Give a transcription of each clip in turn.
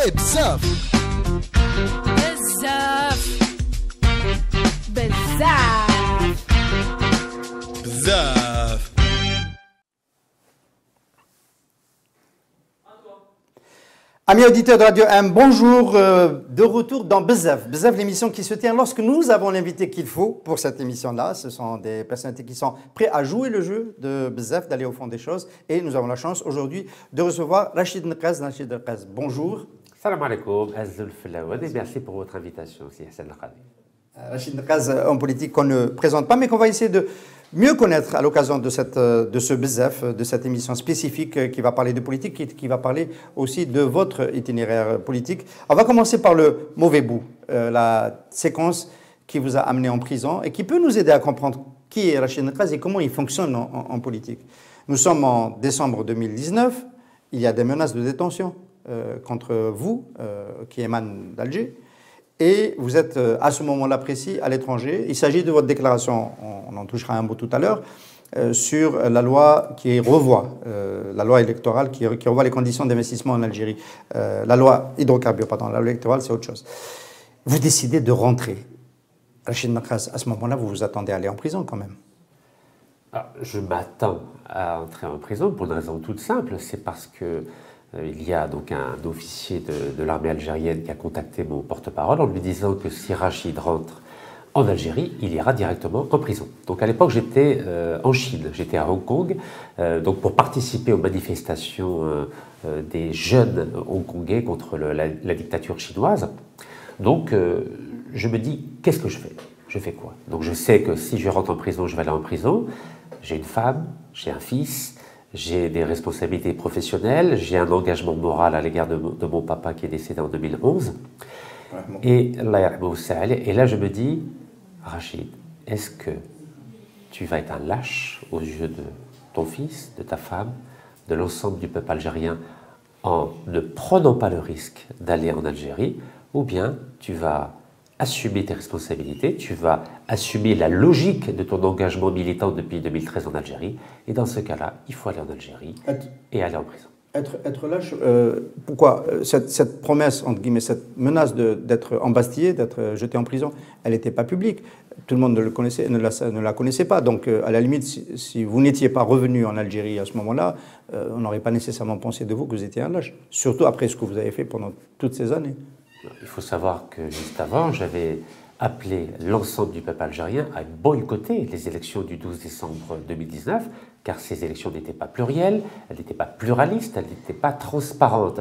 ايه بزاف بزاف بزاف بزاف. Amis auditeurs de Radio M, bonjour, de retour dans Bzaf. Bzaf, l'émission qui se tient lorsque nous avons l'invité qu'il faut pour cette émission-là. Ce sont des personnalités qui sont prêtes à jouer le jeu de Bzaf, d'aller au fond des choses. Et nous avons la chance aujourd'hui de recevoir Rachid Nqaz. Rachid Nqaz, bonjour. Salam alaikum, Azul Filawad, et merci pour votre invitation aussi, Hassan Al-Khadi. Rachid Nqaz, homme politique qu'on ne présente pas, mais qu'on va essayer de mieux connaître à l'occasion de ce Bzaf, de cette émission spécifique qui va parler de politique, qui va parler aussi de votre itinéraire politique. On va commencer par le mauvais bout, la séquence qui vous a amené en prison et qui peut nous aider à comprendre qui est Rachid Nqaz et comment il fonctionne en politique. Nous sommes en décembre 2019, il y a des menaces de détention contre vous qui émanent d'Alger. Et vous êtes à ce moment-là précis à l'étranger. Il s'agit de votre déclaration, on en touchera un mot tout à l'heure, sur la loi qui revoit, la loi électorale qui revoit les conditions d'investissement en Algérie. La loi hydrocarbures, pardon, la loi électorale, c'est autre chose. Vous décidez de rentrer. Rachid Nqaz, à ce moment-là, vous vous attendez à aller en prison quand même. Je m'attends à entrer en prison pour une raison toute simple, c'est parce que il y a donc un officier de l'armée algérienne qui a contacté mon porte-parole en lui disant que si Rachid rentre en Algérie, il ira directement en prison. Donc à l'époque, j'étais en Chine, j'étais à Hong Kong, donc pour participer aux manifestations des jeunes hongkongais contre la dictature chinoise. Donc je me dis, qu'est-ce que je fais? Je fais quoi? Donc je sais que si je rentre en prison, je vais aller en prison. J'ai une femme, j'ai un fils, j'ai des responsabilités professionnelles, j'ai un engagement moral à l'égard de mon papa qui est décédé en 2011. Et là, je me dis, Rachid, est-ce que tu vas être un lâche aux yeux de ton fils, de ta femme, de l'ensemble du peuple algérien en ne prenant pas le risque d'aller en Algérie, ou bien tu vas assumer tes responsabilités, tu vas assumer la logique de ton engagement militant depuis 2013 en Algérie, et dans ce cas-là, il faut aller en Algérie et aller en prison. Être lâche, pourquoi cette promesse, entre guillemets, cette menace d'être embastillé, d'être jeté en prison, elle n'était pas publique. Tout le monde ne la connaissait pas. Donc, à la limite, si vous n'étiez pas revenu en Algérie à ce moment-là, on n'aurait pas nécessairement pensé de vous que vous étiez un lâche. Surtout après ce que vous avez fait pendant toutes ces années. Il faut savoir que juste avant, j'avais appelé l'ensemble du peuple algérien à boycotter les élections du 12 décembre 2019, car ces élections n'étaient pas plurielles, elles n'étaient pas pluralistes, elles n'étaient pas transparentes.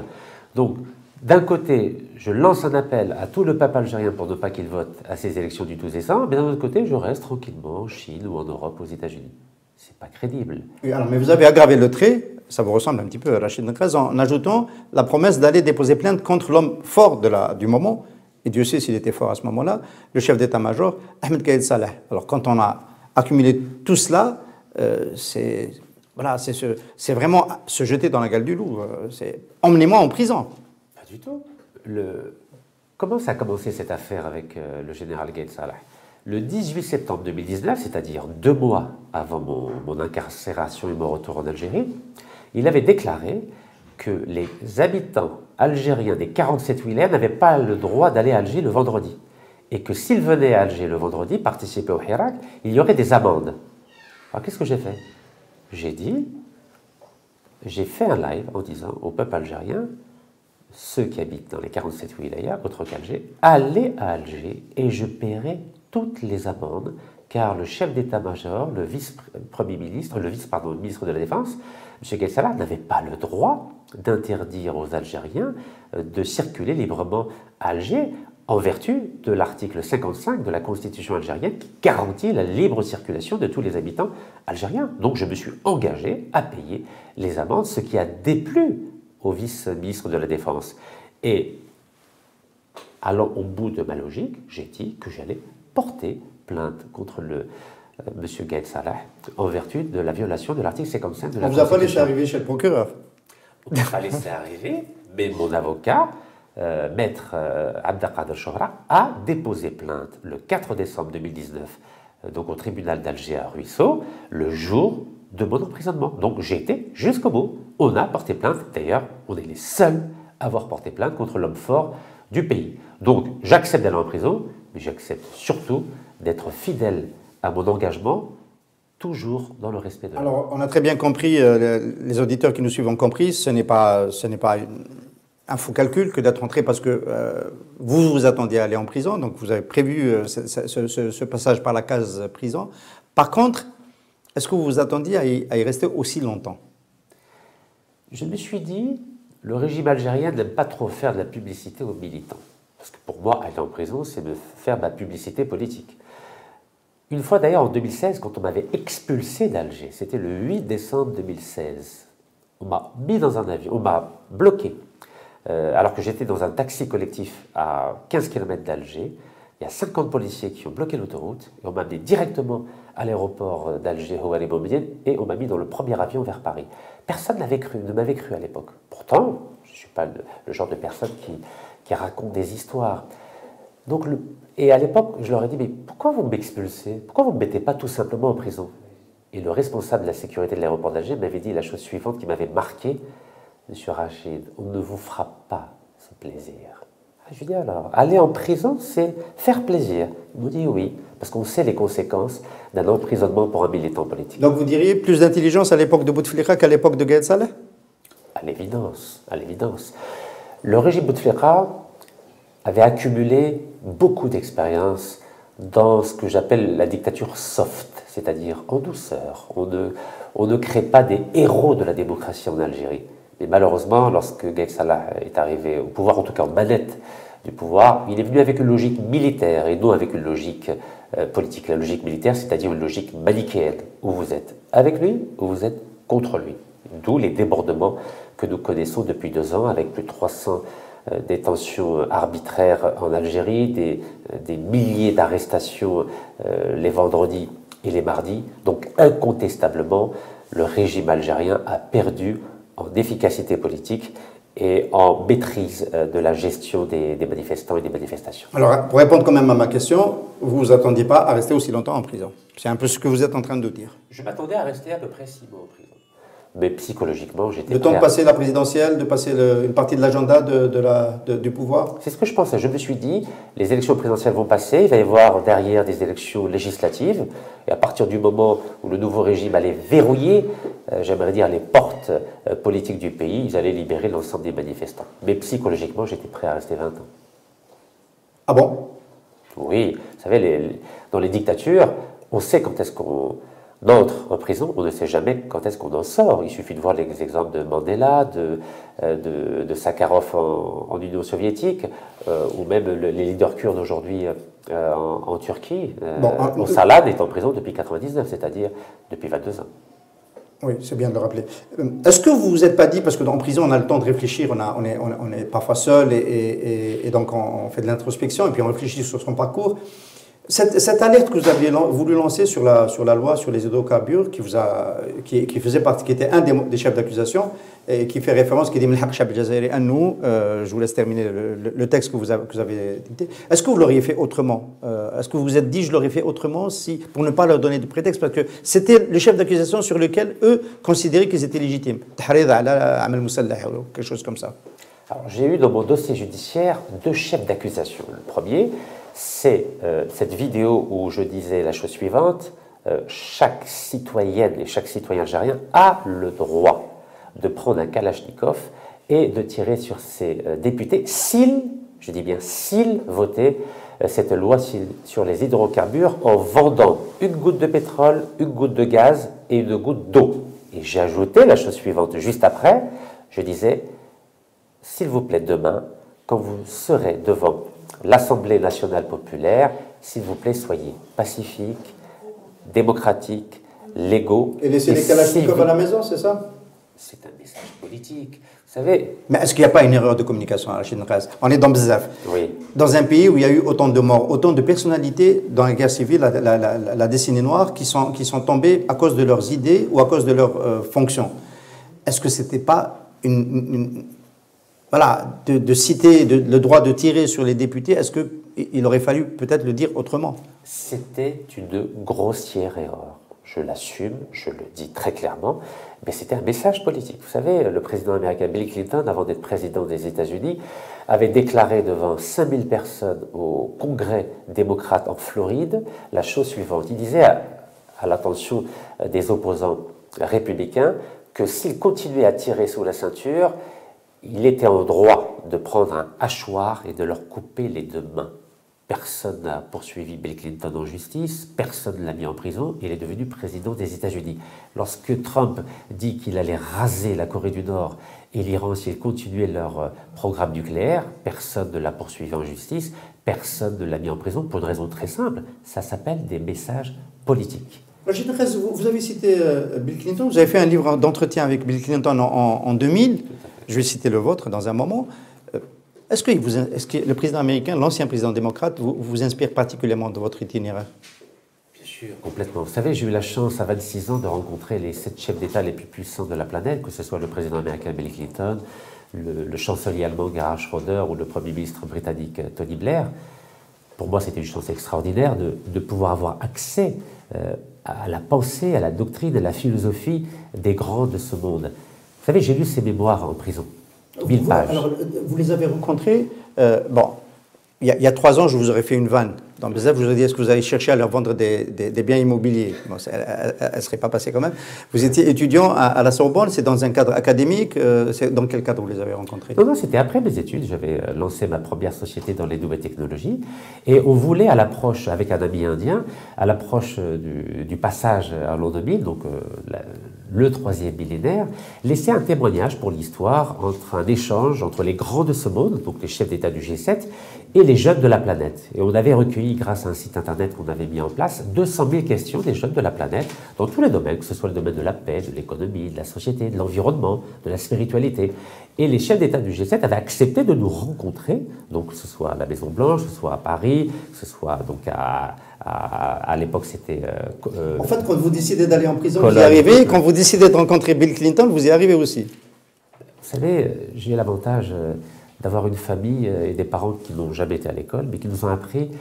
Donc, d'un côté, je lance un appel à tout le peuple algérien pour ne pas qu'il vote à ces élections du 12 décembre, mais d'un autre côté, je reste tranquillement en Chine ou en Europe, aux États-Unis. C'est pas crédible. Et alors, mais vous avez aggravé le trait, ça vous ressemble un petit peu à Rachid Nqaz, en ajoutant la promesse d'aller déposer plainte contre l'homme fort du moment, et Dieu sait s'il était fort à ce moment-là, le chef d'état-major, Ahmed Gaïd Salah. Alors quand on a accumulé tout cela, c'est vraiment se jeter dans la gueule du loup. C'est emmenez-moi en prison. Pas du tout. Comment ça a commencé cette affaire avec le général Gaïd Salah? Le 18 septembre 2019, c'est-à-dire 2 mois avant mon incarcération et mon retour en Algérie, il avait déclaré que les habitants algériens des 47 wilayas n'avaient pas le droit d'aller à Alger le vendredi. Et que s'ils venaient à Alger le vendredi, participer au Hirak, il y aurait des amendes. Alors qu'est-ce que j'ai fait? J'ai fait un live en disant au peuple algérien, ceux qui habitent dans les 47 wilayas, autres qu'Alger, allez à Alger et je paierai toutes les amendes, car le chef d'état-major, le vice-premier ministre, le ministre de la Défense, M. Gaïd Salah, n'avait pas le droit d'interdire aux Algériens de circuler librement à Alger en vertu de l'article 55 de la Constitution algérienne qui garantit la libre circulation de tous les habitants algériens. Donc je me suis engagé à payer les amendes, ce qui a déplu au vice-ministre de la Défense. Et allant au bout de ma logique, j'ai dit que j'allais porter plainte contre M. Gaïd Salah en vertu de la violation de l'article 55 de la Constitution. On ne vous a pas laissé arriver chez le procureur? On ne m'a pas laissé arriver, mais mon avocat, maître Abdelkader Chouhra, a déposé plainte le 4 décembre 2019 donc au tribunal d'Alger à Ruisseau, le jour de mon emprisonnement. Donc j'ai été jusqu'au bout. On a porté plainte. D'ailleurs, on est les seuls avoir porté plainte contre l'homme fort du pays. Donc, j'accepte d'aller en prison, mais j'accepte surtout d'être fidèle à mon engagement, toujours dans le respect de la loi. Alors, on a très bien compris, les auditeurs qui nous suivent ont compris, ce n'est pas un faux calcul que d'être entré parce que vous vous attendiez à aller en prison, donc vous avez prévu ce passage par la case prison. Par contre, est-ce que vous vous attendiez à y rester aussi longtemps? Je me suis dit, le régime algérien n'aime pas trop faire de la publicité aux militants. Parce que pour moi, aller en prison, c'est de faire ma publicité politique. Une fois d'ailleurs en 2016, quand on m'avait expulsé d'Alger, c'était le 8 décembre 2016, on m'a mis dans un avion, on m'a bloqué, alors que j'étais dans un taxi collectif à 15 km d'Alger. Il y a 50 policiers qui ont bloqué l'autoroute et on m'a amené directement à l'aéroport d'Alger, Houari Boumediene, et on m'a mis dans le premier avion vers Paris. Personne ne m'avait cru à l'époque. Pourtant, je ne suis pas le genre de personne qui raconte des histoires. Donc, et à l'époque, je leur ai dit, mais pourquoi vous m'expulsez? Pourquoi vous ne me mettez pas tout simplement en prison? Et le responsable de la sécurité de l'aéroport d'Alger m'avait dit la chose suivante qui m'avait marqué. Monsieur Rachid, on ne vous fera pas ce plaisir. Je lui ai dit alors, aller en prison, c'est faire plaisir. Il m'a dit oui, parce qu'on sait les conséquences d'un emprisonnement pour un militant politique. Donc vous diriez plus d'intelligence à l'époque de Bouteflika qu'à l'époque de Gaël Saleh? À l'évidence, à l'évidence. Le régime Bouteflika avait accumulé beaucoup d'expérience dans ce que j'appelle la dictature soft, c'est-à-dire en douceur. On ne crée pas des héros de la démocratie en Algérie. Mais malheureusement, lorsque Gaël Saleh est arrivé au pouvoir, en tout cas en manette du pouvoir, il est venu avec une logique militaire et non avec une logique politique. La logique militaire, c'est-à-dire une logique manichéenne, où vous êtes avec lui ou vous êtes contre lui. D'où les débordements que nous connaissons depuis 2 ans, avec plus de 300 détentions arbitraires en Algérie, des milliers d'arrestations les vendredis et les mardis. Donc incontestablement, le régime algérien a perdu en efficacité politique et en maîtrise de la gestion des manifestants et des manifestations. Alors, pour répondre quand même à ma question, vous ne vous attendiez pas à rester aussi longtemps en prison. C'est un peu ce que vous êtes en train de dire. Je m'attendais à rester à peu près 6 mois en prison. Mais psychologiquement, j'étais le temps de passer la présidentielle, de passer une partie de l'agenda du pouvoir? C'est ce que je pensais. Je me suis dit, les élections présidentielles vont passer, il va y avoir derrière des élections législatives, et à partir du moment où le nouveau régime allait verrouiller, j'aimerais dire, les portes politiques du pays, ils allaient libérer l'ensemble des manifestants. Mais psychologiquement, j'étais prêt à rester 20 ans. Ah bon? Oui, vous savez, dans les dictatures, on sait quand est-ce qu'on entre en prison, on ne sait jamais quand est-ce qu'on en sort. Il suffit de voir les exemples de Mandela, de Sakharov en Union soviétique, ou même les leaders kurdes aujourd'hui en Turquie. Öcalan est en prison depuis 1999, c'est-à-dire depuis 22 ans. Oui, c'est bien de le rappeler. Est-ce que vous vous êtes pas dit, parce que dans prison on a le temps de réfléchir, on est parfois seul et donc on fait de l'introspection et puis on réfléchit sur son parcours. Cette alerte que vous aviez voulu lancer sur la loi sur les hydrocarbures, qui faisait partie, qui était un des chefs d'accusation, et qui fait référence, qui dit je vous laisse terminer le texte que vous avez dicté. Est-ce que vous l'auriez fait autrement? Est-ce que vous vous êtes dit, je l'aurais fait autrement, pour ne pas leur donner de prétexte? Parce que c'était le chef d'accusation sur lequel eux considéraient qu'ils étaient légitimes. Quelque chose comme ça. J'ai eu dans mon dossier judiciaire 2 chefs d'accusation. Le premier, c'est cette vidéo où je disais la chose suivante, chaque citoyenne et chaque citoyen algérien a le droit de prendre un kalachnikov et de tirer sur ses députés s'ils, je dis bien s'ils, votaient cette loi sur les hydrocarbures en vendant une goutte de pétrole, une goutte de gaz et une goutte d'eau. Et j'ai ajouté la chose suivante, juste après, je disais, s'il vous plaît, demain, quand vous serez devant l'Assemblée nationale populaire, s'il vous plaît, soyez pacifiques, démocratiques, légaux. Et laissez les kalachnikovs à la maison, c'est ça? C'est un message politique, vous savez. Mais est-ce qu'il n'y a pas une erreur de communication à la Chine? On est dans Bzaf. Oui. Dans un pays où il y a eu autant de morts, autant de personnalités dans la guerre civile, la décennie noire, qui sont tombées à cause de leurs idées ou à cause de leurs fonctions. Est-ce que ce n'était pas voilà, de citer le droit de tirer sur les députés, est-ce qu'il aurait fallu peut-être le dire autrement? C'était une grossière erreur. je l'assume, je le dis très clairement, mais c'était un message politique. Vous savez, le président américain Bill Clinton, avant d'être président des États-Unis, avait déclaré devant 5000 personnes au Congrès démocrate en Floride la chose suivante. Il disait à l'attention des opposants républicains que s'il continuait à tirer sous la ceinture, il était en droit de prendre un hachoir et de leur couper les 2 mains. Personne n'a poursuivi Bill Clinton en justice, personne ne l'a mis en prison, il est devenu président des États-Unis. Lorsque Trump dit qu'il allait raser la Corée du Nord et l'Iran s'ils continuaient leur programme nucléaire, personne ne l'a poursuivi en justice, personne ne l'a mis en prison, pour une raison très simple, ça s'appelle des messages politiques. Vous avez cité Bill Clinton, vous avez fait un livre d'entretien avec Bill Clinton en 2000, je vais citer le vôtre dans un moment. Est-ce que le président américain, l'ancien président démocrate, vous inspire particulièrement de votre itinéraire? Bien sûr, complètement. Vous savez, j'ai eu la chance à 26 ans de rencontrer les 7 chefs d'État les plus puissants de la planète, que ce soit le président américain Bill Clinton, le chancelier allemand Gerhard Schröder ou le premier ministre britannique Tony Blair. Pour moi, c'était une chance extraordinaire de pouvoir avoir accès à la pensée, à la doctrine, à la philosophie des grands de ce monde. Vous savez, j'ai lu ses mémoires en prison. 1000 pages. Alors, vous les avez rencontrés. Bon, il y a 3 ans, je vous aurais fait une vanne. Dans Bzef, je vous ai dit, est-ce que vous allez chercher à leur vendre des biens immobiliers? Bon, elle ne serait pas passée quand même. Vous étiez étudiant à la Sorbonne, c'est dans un cadre académique. Dans quel cadre vous les avez rencontrés? Non, c'était après mes études. J'avais lancé ma première société dans les nouvelles technologies. Et on voulait, à l'approche, avec un ami indien, à l'approche du passage à l'an 2000, donc le 3e millénaire, laisser un témoignage pour l'histoire, un échange entre les grands de ce monde, donc les chefs d'État du G7, et les jeunes de la planète. Et on avait recueilli, grâce à un site internet qu'on avait mis en place, 200 000 questions des jeunes de la planète, dans tous les domaines, que ce soit le domaine de la paix, de l'économie, de la société, de l'environnement, de la spiritualité. Et les chefs d'État du G7 avaient accepté de nous rencontrer, donc que ce soit à la Maison-Blanche, que ce soit à Paris, que ce soit donc à l'époque c'était... en fait, quand vous décidez d'aller en prison, vous y arrivez. Quand vous décidez de rencontrer Bill Clinton, vous y arrivez aussi. Vous savez, j'ai l'avantage d'avoir une famille et des parents qui n'ont jamais été à l'école, mais qui nous ont appris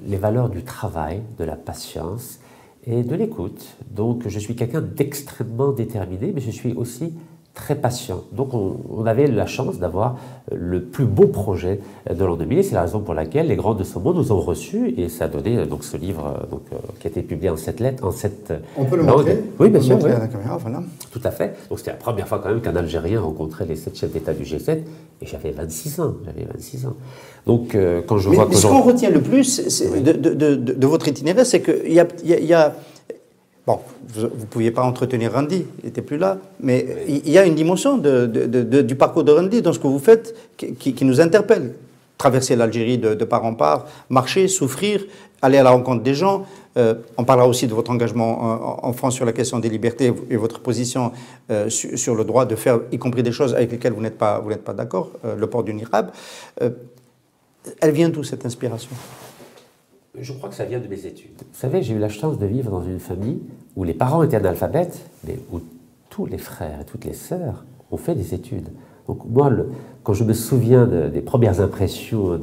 les valeurs du travail, de la patience et de l'écoute. Donc je suis quelqu'un d'extrêmement déterminé, mais je suis aussi très patient. Donc on avait la chance d'avoir le plus beau projet de l'an 2000, et c'est la raison pour laquelle les grands de ce monde nous ont reçus, et ça a donné donc ce livre qui a été publié en 7 lettres, en 7 On peut le montrer? Oui, bien sûr. Oui. À la caméra, voilà. Tout à fait. Donc c'était la première fois quand même qu'un Algérien rencontrait les 7 chefs d'État du G7, et j'avais 26 ans. Donc quand je vois que... Mais ce qu'on retient le plus de votre itinéraire, c'est qu'il y a bon, vous ne pouviez pas entretenir Randy, il n'était plus là, mais il y a une dimension du parcours de Randy dans ce que vous faites qui nous interpelle. Traverser l'Algérie de part en part, marcher, souffrir, aller à la rencontre des gens. On parlera aussi de votre engagement en France sur la question des libertés et votre position sur le droit de faire, y compris des choses avec lesquelles vous n'êtes pas d'accord, le port du niqab. Elle vient d'où cette inspiration ? Je crois que ça vient de mes études. Vous savez, j'ai eu la chance de vivre dans une famille où les parents étaient analphabètes, mais où tous les frères et toutes les sœurs ont fait des études. Donc moi, quand je me souviens des premières impressions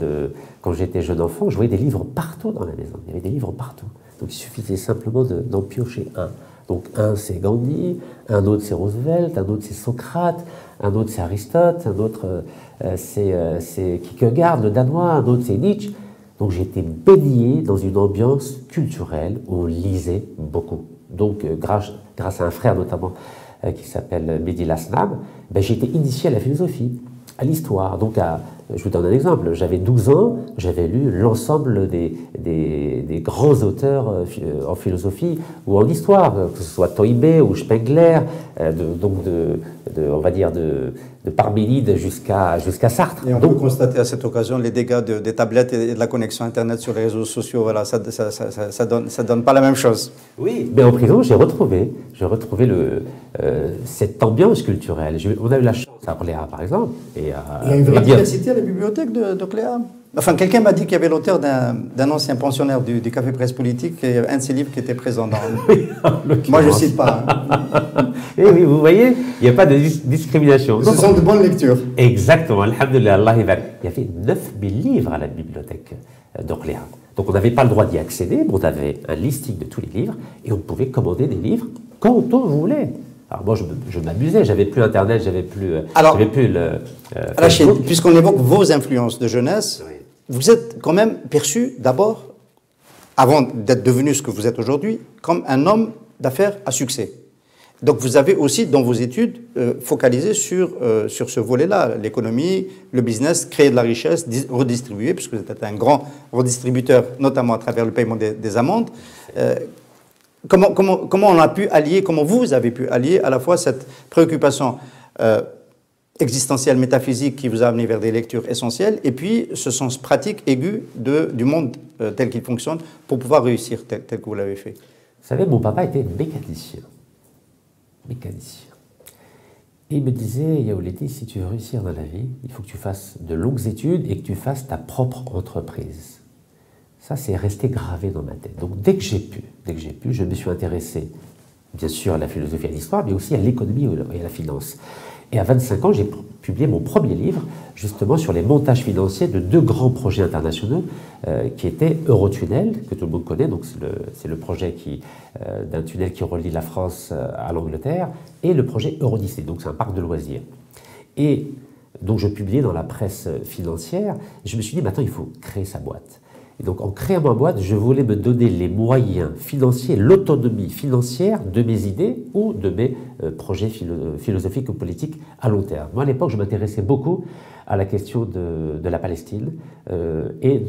quand j'étais jeune enfant, je voyais des livres partout dans la maison. Il y avait des livres partout. Donc il suffisait simplement d'en piocher un. Donc un c'est Gandhi, un autre c'est Roosevelt, un autre c'est Socrate, un autre c'est Aristote, un autre c'est Kierkegaard, le Danois, un autre c'est Nietzsche. Donc j'étais baigné dans une ambiance culturelle où on lisait beaucoup. Donc grâce à un frère notamment qui s'appelle Mehdi Lasnam, j'ai été initié à la philosophie, à l'histoire. Donc je vous donne un exemple, j'avais 12 ans, j'avais lu l'ensemble des grands auteurs en philosophie ou en histoire, que ce soit Toynbee ou Spengler, on va dire de Parménide jusqu'à Sartre. Et on peut constater à cette occasion les dégâts des tablettes et de la connexion Internet sur les réseaux sociaux. Voilà, ça donne pas la même chose. Oui, mais en prison, j'ai retrouvé cette ambiance culturelle. On a eu la chance à Orléans, par exemple. Il y a une vraie diversité à la bibliothèque d'Orléans. Enfin, quelqu'un m'a dit qu'il y avait l'auteur d'un ancien pensionnaire du Café Presse Politique, et un de ses livres qui était présent dans... Moi, je ne cite pas. Et oui, vous voyez, il n'y a pas de discrimination. Ce sont de bonnes lectures. Exactement, alhamdoulilah, Allah y barik. Il y avait 9000 livres à la bibliothèque d'Orléans. Donc on n'avait pas le droit d'y accéder, mais on avait un listing de tous les livres, et on pouvait commander des livres quand on voulait. Alors moi, je m'amusais, j'avais plus Internet, j'avais plus le Rachid, puisqu'on évoque vos influences de jeunesse, oui. Vous êtes quand même perçu d'abord, avant d'être devenu ce que vous êtes aujourd'hui, comme un homme d'affaires à succès. Donc vous avez aussi, dans vos études, focalisé sur ce volet-là, l'économie, le business, créer de la richesse, redistribuer, puisque vous êtes un grand redistributeur, notamment à travers le paiement des amendes. Comment on a pu allier, comment vous avez pu allier à la fois cette préoccupation existentielle, métaphysique qui vous a amené vers des lectures essentielles, et puis ce sens pratique aigu du monde tel qu'il fonctionne pour pouvoir réussir tel que vous l'avez fait? Vous savez, mon papa était mécanicien. Et il me disait, Yaouleti, si tu veux réussir dans la vie, il faut que tu fasses de longues études et que tu fasses ta propre entreprise. Ça, c'est resté gravé dans ma tête. Donc dès que j'ai pu, je me suis intéressé, bien sûr, à la philosophie et à l'histoire, mais aussi à l'économie et à la finance. Et à 25 ans, j'ai publié mon premier livre, justement sur les montages financiers de 2 grands projets internationaux qui étaient Eurotunnel, que tout le monde connaît, donc c'est le projet d'un tunnel qui relie la France à l'Angleterre, et le projet Eurodisney, donc c'est un parc de loisirs. Et donc je publiais dans la presse financière, et je me suis dit, maintenant il faut créer sa boîte. Et donc en créant ma boîte, je voulais me donner les moyens financiers, l'autonomie financière de mes idées ou de mes projets philosophiques ou politiques à long terme. Moi à l'époque, je m'intéressais beaucoup à la question de la Palestine et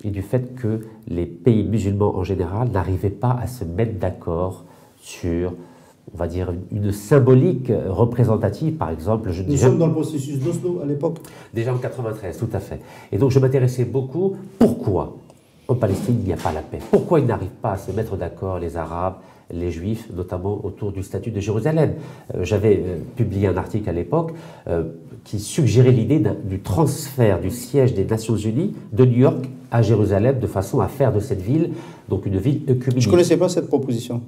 du fait que les pays musulmans en général n'arrivaient pas à se mettre d'accord sur, on va dire, une symbolique représentative, par exemple. Nous sommes dans le processus d'Oslo à l'époque. Déjà en 93, tout à fait. Et donc je m'intéressais beaucoup, pourquoi en Palestine il n'y a pas la paix? Pourquoi ils n'arrivent pas à se mettre d'accord, les Arabes, les Juifs, notamment autour du statut de Jérusalem? J'avais publié un article à l'époque qui suggérait l'idée du transfert du siège des Nations Unies de New York à Jérusalem, de façon à faire de cette ville donc une ville œcuménique. Je ne connaissais pas cette proposition.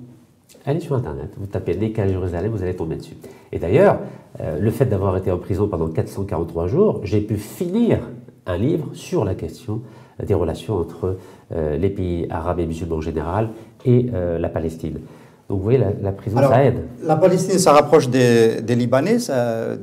Elle est sur Internet, vous tapez Nek à Jérusalem, vous allez tomber dessus. Et d'ailleurs, le fait d'avoir été en prison pendant 443 jours, j'ai pu finir un livre sur la question des relations entre les pays arabes et musulmans en général et la Palestine. Donc vous voyez, la prison, alors, ça aide. La Palestine, ça rapproche des Libanais,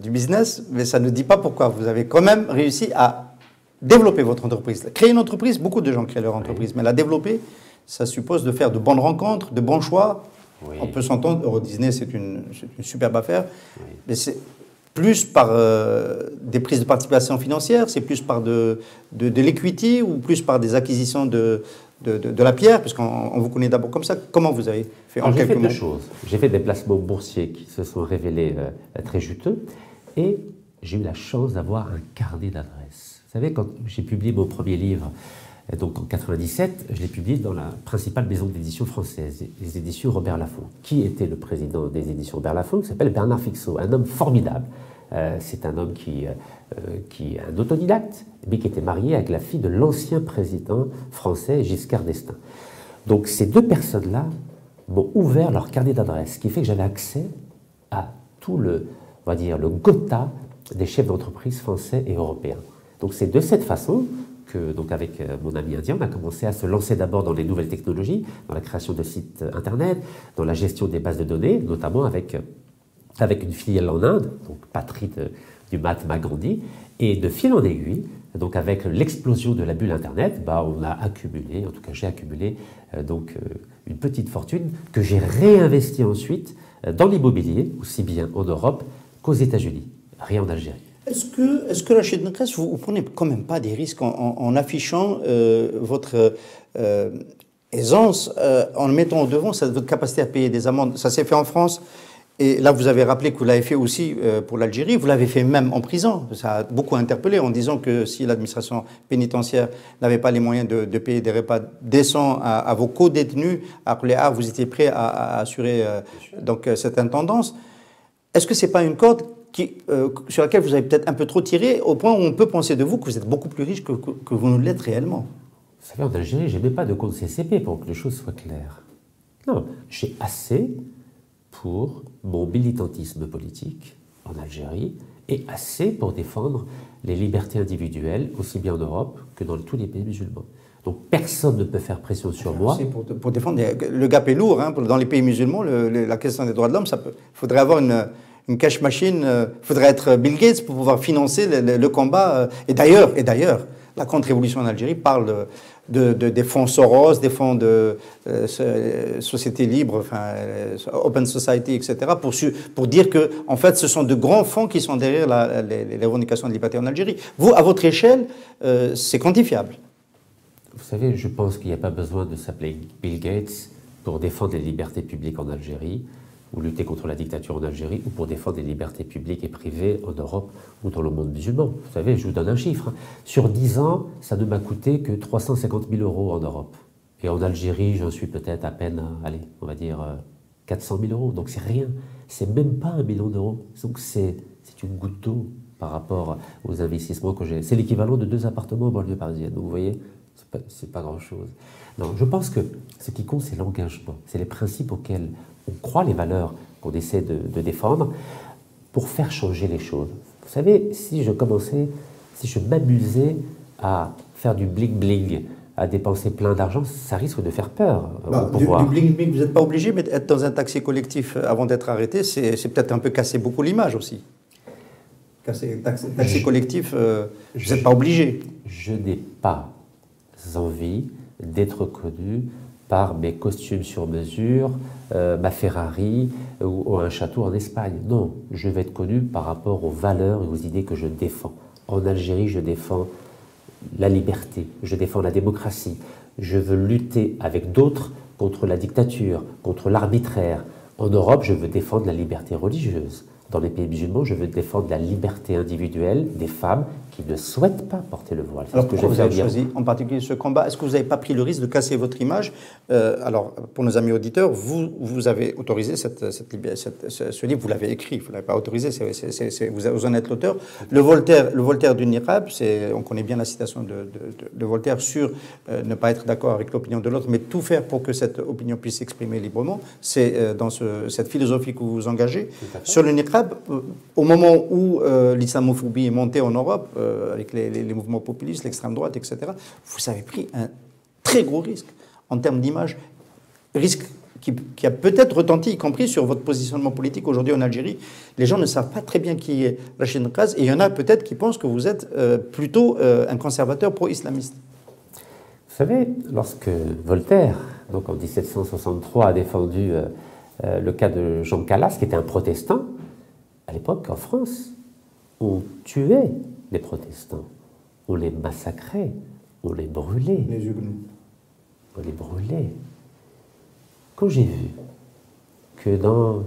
du business, mais ça ne dit pas pourquoi. Vous avez quand même réussi à développer votre entreprise. Créer une entreprise, beaucoup de gens créent leur entreprise, mais la développer, ça suppose de faire de bonnes rencontres, de bons choix. Oui. On peut s'entendre, Eurodisney, c'est une superbe affaire, oui. Mais c'est plus par des prises de participation financière, c'est plus par de l'equity ou plus par des acquisitions de la pierre, puisqu'on vous connaît d'abord comme ça. Comment vous avez fait en quelques mots? J'ai fait 2 choses. J'ai fait des placements boursiers qui se sont révélés très juteux et j'ai eu la chance d'avoir un carnet d'adresses. Vous savez, quand j'ai publié mon premier livre, donc en 97, je l'ai publié dans la principale maison d'édition française, les éditions Robert Laffont. Qui était le président des éditions Robert Laffont? Qui s'appelle Bernard Fixot, un homme formidable. C'est un homme qui est un autodidacte, mais qui était marié avec la fille de l'ancien président français Giscard d'Estaing. Donc ces 2 personnes-là m'ont ouvert leur carnet d'adresses, ce qui fait que j'avais accès à tout le Gotha des chefs d'entreprise français et européens. Donc c'est de cette façon que, donc avec mon ami indien, on a commencé à se lancer d'abord dans les nouvelles technologies, dans la création de sites internet, dans la gestion des bases de données, notamment avec une filiale en Inde, donc patrie du Mahatma Gandhi, et de fil en aiguille, donc avec l'explosion de la bulle internet, on a accumulé, en tout cas j'ai accumulé une petite fortune que j'ai réinvestie ensuite dans l'immobilier, aussi bien en Europe qu'aux États-Unis, rien en Algérie. Est-ce que Rachid Nekres, vous ne prenez quand même pas des risques en affichant votre aisance, en mettant en devant votre capacité à payer des amendes? Ça s'est fait en France, et là vous avez rappelé que vous l'avez fait aussi pour l'Algérie, vous l'avez fait même en prison. Ça a beaucoup interpellé en disant que si l'administration pénitentiaire n'avait pas les moyens de payer des repas décents à vos co-détenus, après vous étiez prêt à assurer cette intendance. Est-ce que ce n'est pas une corde sur laquelle vous avez peut-être un peu trop tiré, au point où on peut penser de vous que vous êtes beaucoup plus riche que vous ne l'êtes réellement? Vous savez, en Algérie, je n'ai pas de compte CCP pour que les choses soient claires. Non, j'ai assez pour mon militantisme politique en Algérie et assez pour défendre les libertés individuelles, aussi bien en Europe que dans tous les pays musulmans. Donc personne ne peut faire pression sur moi. Pour défendre, le gap est lourd. Hein, dans les pays musulmans, la question des droits de l'homme, il faudrait avoir une cash machine, il faudrait être Bill Gates pour pouvoir financer le combat. Et d'ailleurs, la contre-révolution en Algérie parle des fonds Soros, des fonds de société libre, enfin, Open Society, etc., pour dire que, en fait, ce sont de grands fonds qui sont derrière les revendications de liberté en Algérie. Vous, à votre échelle, c'est quantifiable. Vous savez, je pense qu'il n'y a pas besoin de s'appeler Bill Gates pour défendre les libertés publiques en Algérie, ou lutter contre la dictature en Algérie, ou pour défendre les libertés publiques et privées en Europe ou dans le monde musulman. Vous savez, je vous donne un chiffre. Sur 10 ans, ça ne m'a coûté que 350 000 € en Europe. Et en Algérie, j'en suis peut-être à peine, allez, on va dire 400 000 €. Donc c'est rien. C'est même pas 1 million d'euros. Donc c'est une goutte d'eau par rapport aux investissements que j'ai. C'est l'équivalent de 2 appartements en banlieue parisienne. Donc vous voyez, c'est pas grand-chose. Non, je pense que ce qui compte, c'est l'engagement. C'est les principes auxquels on croit, les valeurs qu'on essaie de défendre pour faire changer les choses. Vous savez, si je m'amusais à faire du bling-bling, à dépenser plein d'argent, ça risque de faire peur au pouvoir. Du bling-bling, vous n'êtes pas obligé, mais être dans un taxi collectif avant d'être arrêté, c'est peut-être un peu casser beaucoup l'image aussi. Taxi collectif, vous n'êtes pas obligé. Je n'ai pas envie d'être connu par mes costumes sur mesure, ma Ferrari ou un château en Espagne. Non, je vais être connu par rapport aux valeurs et aux idées que je défends. En Algérie, je défends la liberté, je défends la démocratie. Je veux lutter avec d'autres contre la dictature, contre l'arbitraire. En Europe, je veux défendre la liberté religieuse. Dans les pays musulmans, je veux défendre la liberté individuelle des femmes qui ne souhaitent pas porter le voile. Alors pourquoi vous avez choisi en particulier ce combat? Est-ce que vous n'avez pas pris le risque de casser votre image? Alors, pour nos amis auditeurs, vous avez autorisé ce livre, vous l'avez écrit, vous ne l'avez pas autorisé, vous en êtes l'auteur. Le Voltaire du Niqab, on connaît bien la citation de Voltaire sur ne pas être d'accord avec l'opinion de l'autre, mais tout faire pour que cette opinion puisse s'exprimer librement. C'est dans cette philosophie que vous vous engagez. Sur le Niqab, au moment où l'islamophobie est montée en Europe, avec les mouvements populistes, l'extrême droite, etc., vous avez pris un très gros risque en termes d'image, risque qui a peut-être retenti, y compris sur votre positionnement politique aujourd'hui en Algérie. Les gens ne savent pas très bien qui est Rachid Nekraz, et il y en a peut-être qui pensent que vous êtes plutôt un conservateur pro-islamiste. Vous savez, lorsque Voltaire, donc en 1763, a défendu le cas de Jean Calas, qui était un protestant, à l'époque, en France, on tuait les protestants, on les massacrait, on les brûlait. Les Huguenots. On les brûlait. Quand j'ai vu que dans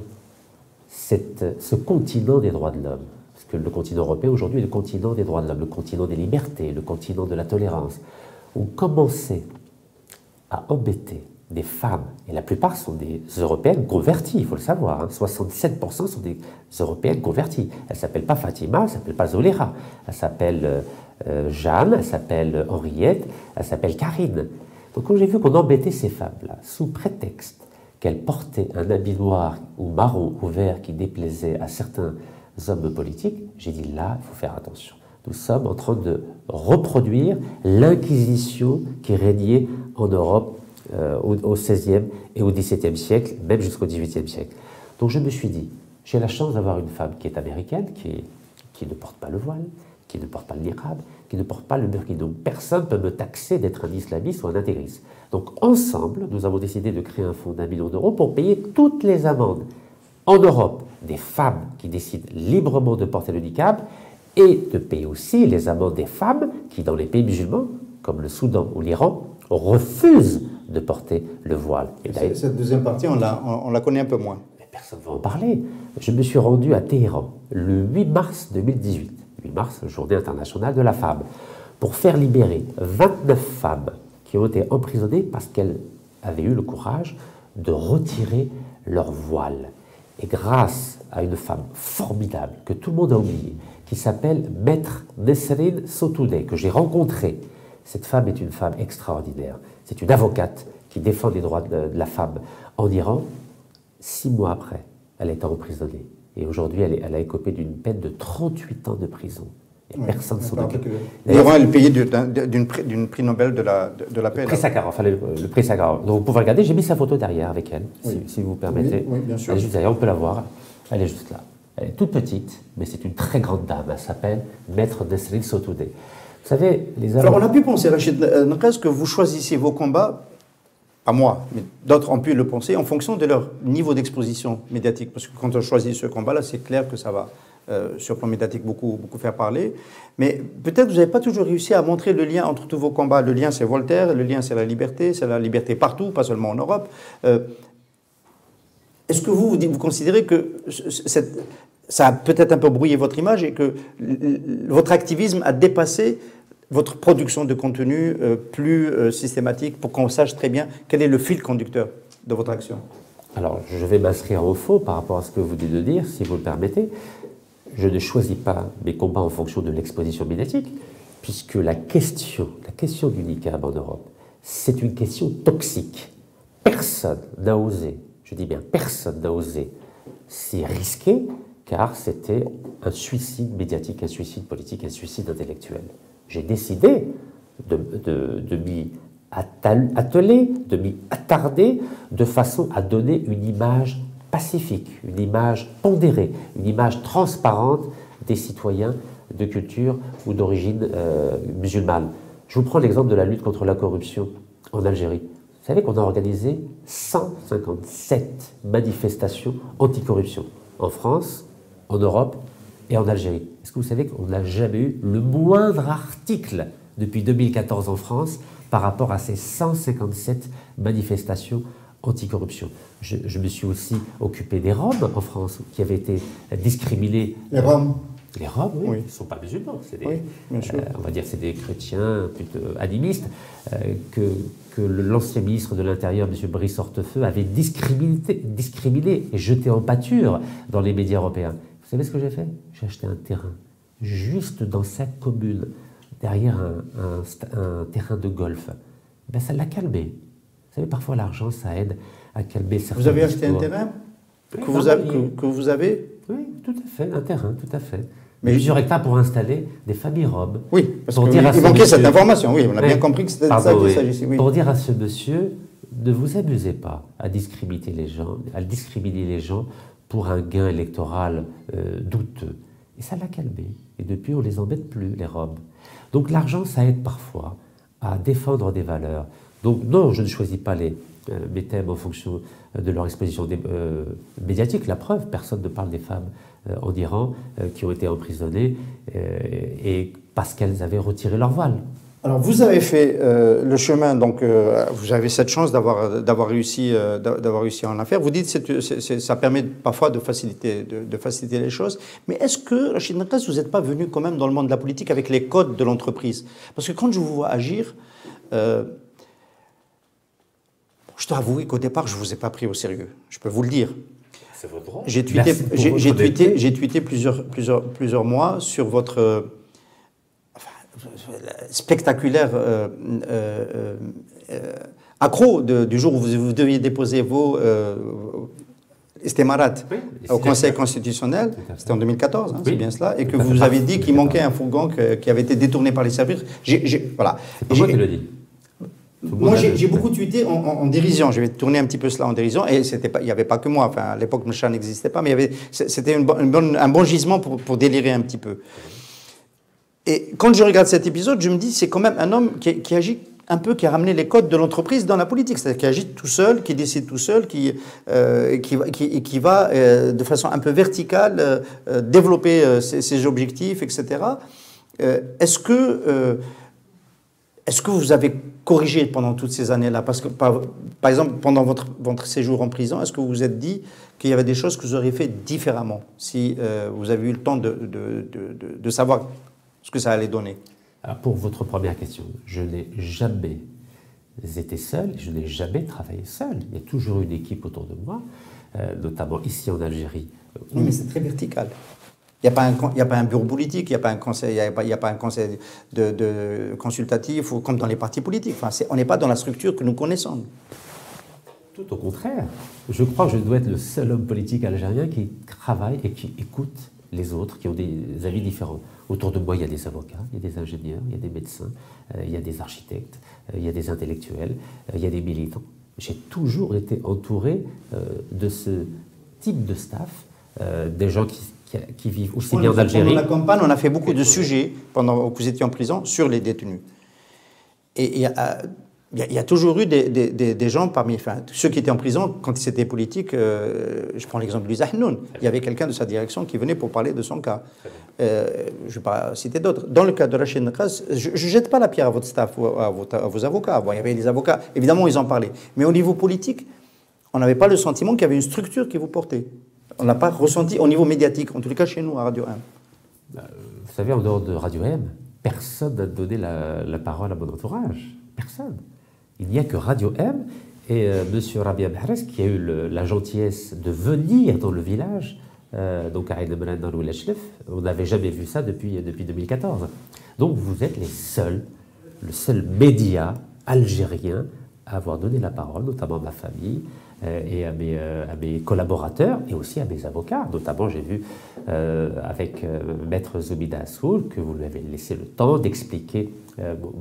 ce continent des droits de l'homme, parce que le continent européen aujourd'hui est le continent des droits de l'homme, le continent des libertés, le continent de la tolérance, on commençait à embêter des femmes, et la plupart sont des Européennes converties, il faut le savoir, hein. 67% sont des Européennes converties. Elles ne s'appellent pas Fatima, elles ne s'appellent pas Zoléra, elles s'appellent Jeanne, elles s'appellent Henriette, elles s'appellent Karine. Donc quand j'ai vu qu'on embêtait ces femmes-là, sous prétexte qu'elles portaient un habit noir ou marron ou vert qui déplaisait à certains hommes politiques, j'ai dit là, il faut faire attention. Nous sommes en train de reproduire l'inquisition qui régnait en Europe au XVIe et au XVIIe siècle, même jusqu'au XVIIIe siècle. Donc je me suis dit, j'ai la chance d'avoir une femme qui est américaine, qui ne porte pas le voile, qui ne porte pas le niqab, qui ne porte pas le burkini. Donc personne ne peut me taxer d'être un islamiste ou un intégriste. Donc ensemble, nous avons décidé de créer un fonds d'1 million d'euros pour payer toutes les amendes en Europe des femmes qui décident librement de porter le niqab et de payer aussi les amendes des femmes qui, dans les pays musulmans, comme le Soudan ou l'Iran, refusent de porter le voile. Et cette deuxième partie, on la connaît un peu moins. Mais personne ne va en parler. Je me suis rendu à Téhéran le 8 mars 2018, 8 mars, journée internationale de la femme, pour faire libérer 29 femmes qui ont été emprisonnées parce qu'elles avaient eu le courage de retirer leur voile. Et grâce à une femme formidable que tout le monde a oubliée, qui s'appelle Maître Nesrine Sotoudeh, que j'ai rencontrée. Cette femme est une femme extraordinaire. C'est une avocate qui défend les droits de la femme en Iran. 6 mois après, elle a été emprisonnée. Et aujourd'hui, elle a écopé d'une peine de 38 ans de prison. Et personne ne s'en occupe. L'Iran est le pays d'une prix Nobel de la paix. Le prix Sakharov, enfin le prix Sakharov. Donc vous pouvez regarder, j'ai mis sa photo derrière avec elle, si vous permettez. Oui, bien sûr. Elle est juste derrière, on peut la voir. Elle est juste là. Elle est toute petite, mais c'est une très grande dame. Elle s'appelle Maître Nesrin Sotoudeh. Vous savez, les Alors on a pu penser, Rachid Naqas, que vous choisissez vos combats, pas moi, mais d'autres ont pu le penser, en fonction de leur niveau d'exposition médiatique. Parce que quand on choisit ce combat-là, c'est clair que ça va, sur le plan médiatique, beaucoup faire parler. Mais peut-être vous n'avez pas toujours réussi à montrer le lien entre tous vos combats. Le lien, c'est Voltaire, le lien, c'est la liberté partout, pas seulement en Europe. Est-ce que vous considérez que ça a peut-être un peu brouillé votre image et que votre activisme a dépassé votre production de contenu plus systématique pour qu'on sache très bien quel est le fil conducteur de votre action? Alors, je vais m'inscrire au faux par rapport à ce que vous venez de dire, si vous le permettez. Je ne choisis pas mes combats en fonction de l'exposition médiatique, puisque la question du niqab en Europe, c'est une question toxique. Personne n'a osé, je dis bien personne n'a osé s'y risquer, car c'était un suicide médiatique, un suicide politique, un suicide intellectuel. J'ai décidé de m'y atteler, de m'y attarder, de façon à donner une image pacifique, une image pondérée, une image transparente des citoyens de culture ou d'origine musulmane. Je vous prends l'exemple de la lutte contre la corruption en Algérie. Vous savez qu'on a organisé 157 manifestations anticorruption en France, en Europe et en Algérie. Est-ce que vous savez qu'on n'a jamais eu le moindre article depuis 2014 en France par rapport à ces 157 manifestations anticorruption? Je me suis aussi occupé des Roms en France qui avaient été discriminés. Les Roms? Les Roms, oui, Oui. ils ne sont pas musulmans. Oui, bien sûr. On va dire que c'est des chrétiens plutôt animistes que l'ancien ministre de l'Intérieur, M. Brice Hortefeux, avait discriminé et jeté en pâture dans les médias européens. Vous savez ce que j'ai fait? J'ai acheté un terrain juste dans sa commune, derrière un terrain de golf. Ben, ça l'a calmé. Vous savez, parfois l'argent, ça aide à calmer certains Vous avez acheté un discours. terrain Oui, que vous avez? Oui, tout à fait, un terrain, tout à fait. Mais plusieurs hectares pour installer des familles roms. Oui, parce Pour qu'il dire à ce manquait cette monsieur- information, oui, on a Oui. bien compris que c'était de Pardon, ça qu'il oui. s'agissait. Oui. Pour dire à ce monsieur, ne vous amusez pas à discriminer les gens pour un gain électoral douteux. Et ça l'a calmé. Et depuis, on ne les embête plus, les Roms. Donc l'argent, ça aide parfois à défendre des valeurs. Donc non, je ne choisis pas mes thèmes en fonction de leur exposition médiatique. La preuve, personne ne parle des femmes en Iran qui ont été emprisonnées et parce qu'elles avaient retiré leur voile. Alors, vous avez fait le chemin, donc vous avez cette chance d'avoir réussi en affaires. Vous dites que ça permet parfois de faciliter les choses. Mais est-ce que, Rachid Naqas, vous n'êtes pas venu quand même dans le monde de la politique avec les codes de l'entreprise? Parce que quand je vous vois agir, je dois avouer qu'au départ, je ne vous ai pas pris au sérieux. Je peux vous le dire. C'est votre droit. J'ai tweeté plusieurs mois sur votre spectaculaire accro du jour où vous deviez déposer vos estimarats au Conseil constitutionnel. C'était en 2014, c'est bien cela, et que vous avez dit qu'il manquait un fourgon qui avait été détourné par les services. Voilà. C'est pas moi qui le dis. Moi, j'ai beaucoup tweeté en dérision. Je vais tourner un petit peu cela en dérision. Et il n'y avait pas que moi. Enfin, à l'époque, Mcha n'existait pas, mais c'était un bon gisement pour délirer un petit peu. Et quand je regarde cet épisode, je me dis, c'est quand même un homme qui agit un peu, qui a ramené les codes de l'entreprise dans la politique. C'est-à-dire qui agit tout seul, qui décide tout seul, qui va de façon un peu verticale développer ses objectifs, etc. Est-ce que vous avez corrigé pendant toutes ces années-là? Parce que, par exemple, pendant votre séjour en prison, est-ce que vous vous êtes dit qu'il y avait des choses que vous auriez fait différemment si vous avez eu le temps de savoir ce que ça allait donner? Alors pour votre première question, je n'ai jamais été seul, je n'ai jamais travaillé seul. Il y a toujours une équipe autour de moi, notamment ici en Algérie. Oui, mais c'est très vertical. Il n'y a pas un bureau politique, il n'y a pas un conseil, il y a pas un conseil de consultatif ou comme dans les partis politiques. Enfin, on n'est pas dans la structure que nous connaissons. Tout au contraire. Je crois que je dois être le seul homme politique algérien qui travaille et qui écoute les autres qui ont des avis différents. Autour de moi, il y a des avocats, il y a des ingénieurs, il y a des médecins, il y a des architectes, il y a des intellectuels, il y a des militants. J'ai toujours été entouré de ce type de staff, des gens qui vivent aussi bien en Algérie. Pendant la campagne, on a fait beaucoup de sujets, pendant que vous étiez en prison, sur les détenus. Et il y a toujours eu des gens parmi ceux qui étaient en prison, quand c'était politique, je prends l'exemple de Hnoun, il y avait quelqu'un de sa direction qui venait pour parler de son cas. Je ne vais pas citer d'autres. Dans le cas de Rachid Nekraz, je ne jette pas la pierre à votre staff ou à vos avocats. Bon, il y avait des avocats, évidemment, ils en parlaient. Mais au niveau politique, on n'avait pas le sentiment qu'il y avait une structure qui vous portait. On n'a pas ressenti au niveau médiatique, en tout cas chez nous, à Radio M. Vous savez, en dehors de Radio M, personne n'a donné la parole à mon entourage. Personne. Il n'y a que Radio M et M. Rabia Behrez qui a eu la gentillesse de venir dans le village, donc à Aïn Emran dans l'Oulechlef. On n'avait jamais vu ça depuis 2014. Donc vous êtes le seul média algérien à avoir donné la parole, notamment à ma famille et à mes collaborateurs et aussi à mes avocats. Notamment, j'ai vu avec Maître Zoubida Assoul que vous lui avez laissé le temps d'expliquer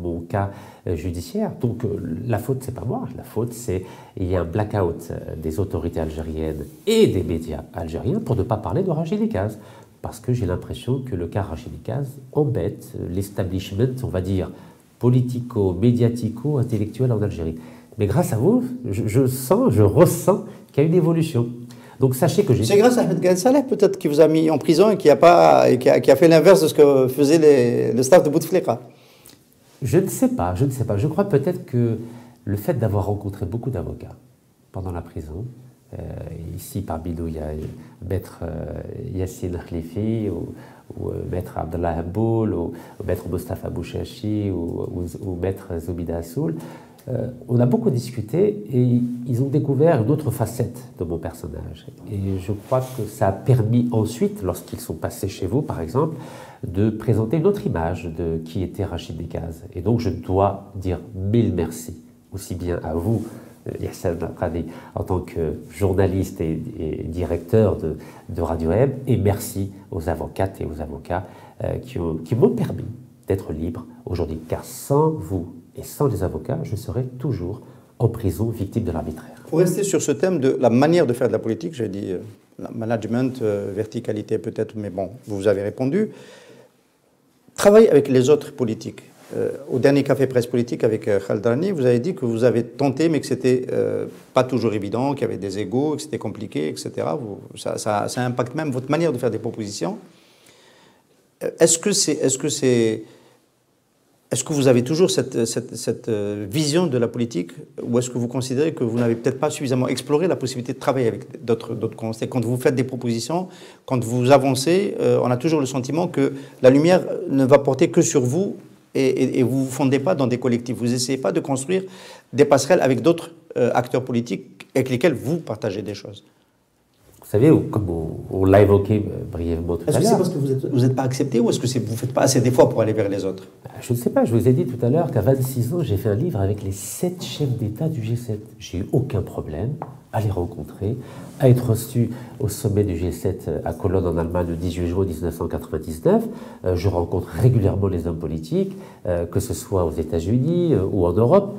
mon cas judiciaire. Donc la faute, c'est pas moi. La faute, c'est il y a un blackout des autorités algériennes et des médias algériens pour ne pas parler de Rachid Nekaz. Parce que j'ai l'impression que le cas Rachid Nekaz embête l'establishment, on va dire, politico-médiatico-intellectuel en Algérie. Mais grâce à vous, je ressens qu'il y a une évolution. Donc sachez que j'ai... C'est grâce à Ahmed Gaël Saleh peut-être qui vous a mis en prison et qui a fait l'inverse de ce que faisait le staff de Bouteflika. Je ne sais pas. Je crois peut-être que le fait d'avoir rencontré beaucoup d'avocats pendant la prison, ici parmi nous il y a Maître Yassine Khlifi ou Maître Abdallah Hamboul ou Maître Mostafa Bouchachi ou Maître Zoubida Assoul, on a beaucoup discuté et ils ont découvert une autre facette de mon personnage. Et je crois que ça a permis ensuite, lorsqu'ils sont passés chez vous par exemple, de présenter une autre image de qui était Rachid Nekaz. Et donc je dois dire mille merci, aussi bien à vous, Yassine Khadi, en tant que journaliste et directeur de Radio M, et merci aux avocates et aux avocats qui m'ont permis d'être libre aujourd'hui. Car sans vous et sans les avocats, je serais toujours en prison, victime de l'arbitraire. Pour rester sur ce thème de la manière de faire de la politique, j'ai dit management, verticalité peut-être, mais bon, vous avez répondu. Travailler avec les autres politiques. Au dernier café presse politique avec Khaled Rani, vous avez dit que vous avez tenté, mais que c'était pas toujours évident, qu'il y avait des égos, que c'était compliqué, etc. Ça impacte même votre manière de faire des propositions. Est-ce que vous avez toujours cette vision de la politique, ou est-ce que vous considérez que vous n'avez peut-être pas suffisamment exploré la possibilité de travailler avec d'autres conseils? Quand vous faites des propositions, quand vous avancez, on a toujours le sentiment que la lumière ne va porter que sur vous et vous ne vous fondez pas dans des collectifs. Vous n'essayez pas de construire des passerelles avec d'autres acteurs politiques avec lesquels vous partagez des choses. Vous savez, comme on l'a évoqué brièvement tout à l'heure. Est-ce que c'est parce que vous n'êtes pas accepté ou est-ce que vous ne faites pas assez d'efforts pour aller vers les autres? Je ne sais pas, je vous ai dit tout à l'heure qu'à 26 ans, j'ai fait un livre avec les 7 chefs d'État du G7. J'ai eu aucun problème à les rencontrer, à être reçu au sommet du G7 à Cologne en Allemagne le 18 juin 1999. Je rencontre régulièrement les hommes politiques, que ce soit aux États-Unis ou en Europe.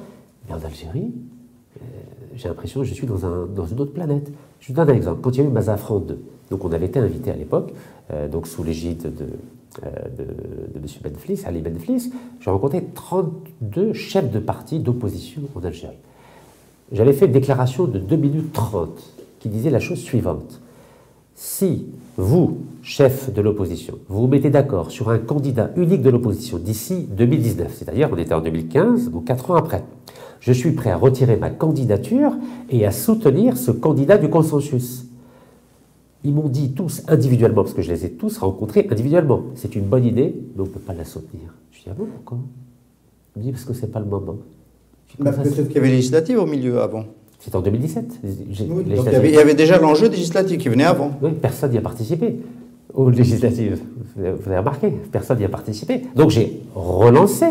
Mais en Algérie, j'ai l'impression que je suis dans une autre planète. Je vous donne un exemple. Quand il y a eu Mazafran 2, donc on avait été invité à l'époque, donc sous l'égide de M. Benflis, Ali Benflis, j'ai rencontré 32 chefs de partis d'opposition en Algérie. J'avais fait une déclaration de 2 minutes 30 qui disait la chose suivante. Si vous, chef de l'opposition, vous vous mettez d'accord sur un candidat unique de l'opposition d'ici 2019, c'est-à-dire on était en 2015, donc 4 ans après, je suis prêt à retirer ma candidature et à soutenir ce candidat du consensus. Ils m'ont dit tous individuellement, parce que je les ai tous rencontrés individuellement, c'est une bonne idée, mais on ne peut pas la soutenir. Je dis, ah bon, pourquoi? Ils me disent, parce que ce n'est pas le moment. Peut-être qu'il y avait les législatives au milieu avant. C'est en 2017. Oui, donc il y avait déjà l'enjeu législatif qui venait avant. Oui, personne n'y a participé aux législatives. Vous avez remarqué, personne n'y a participé. Donc j'ai relancé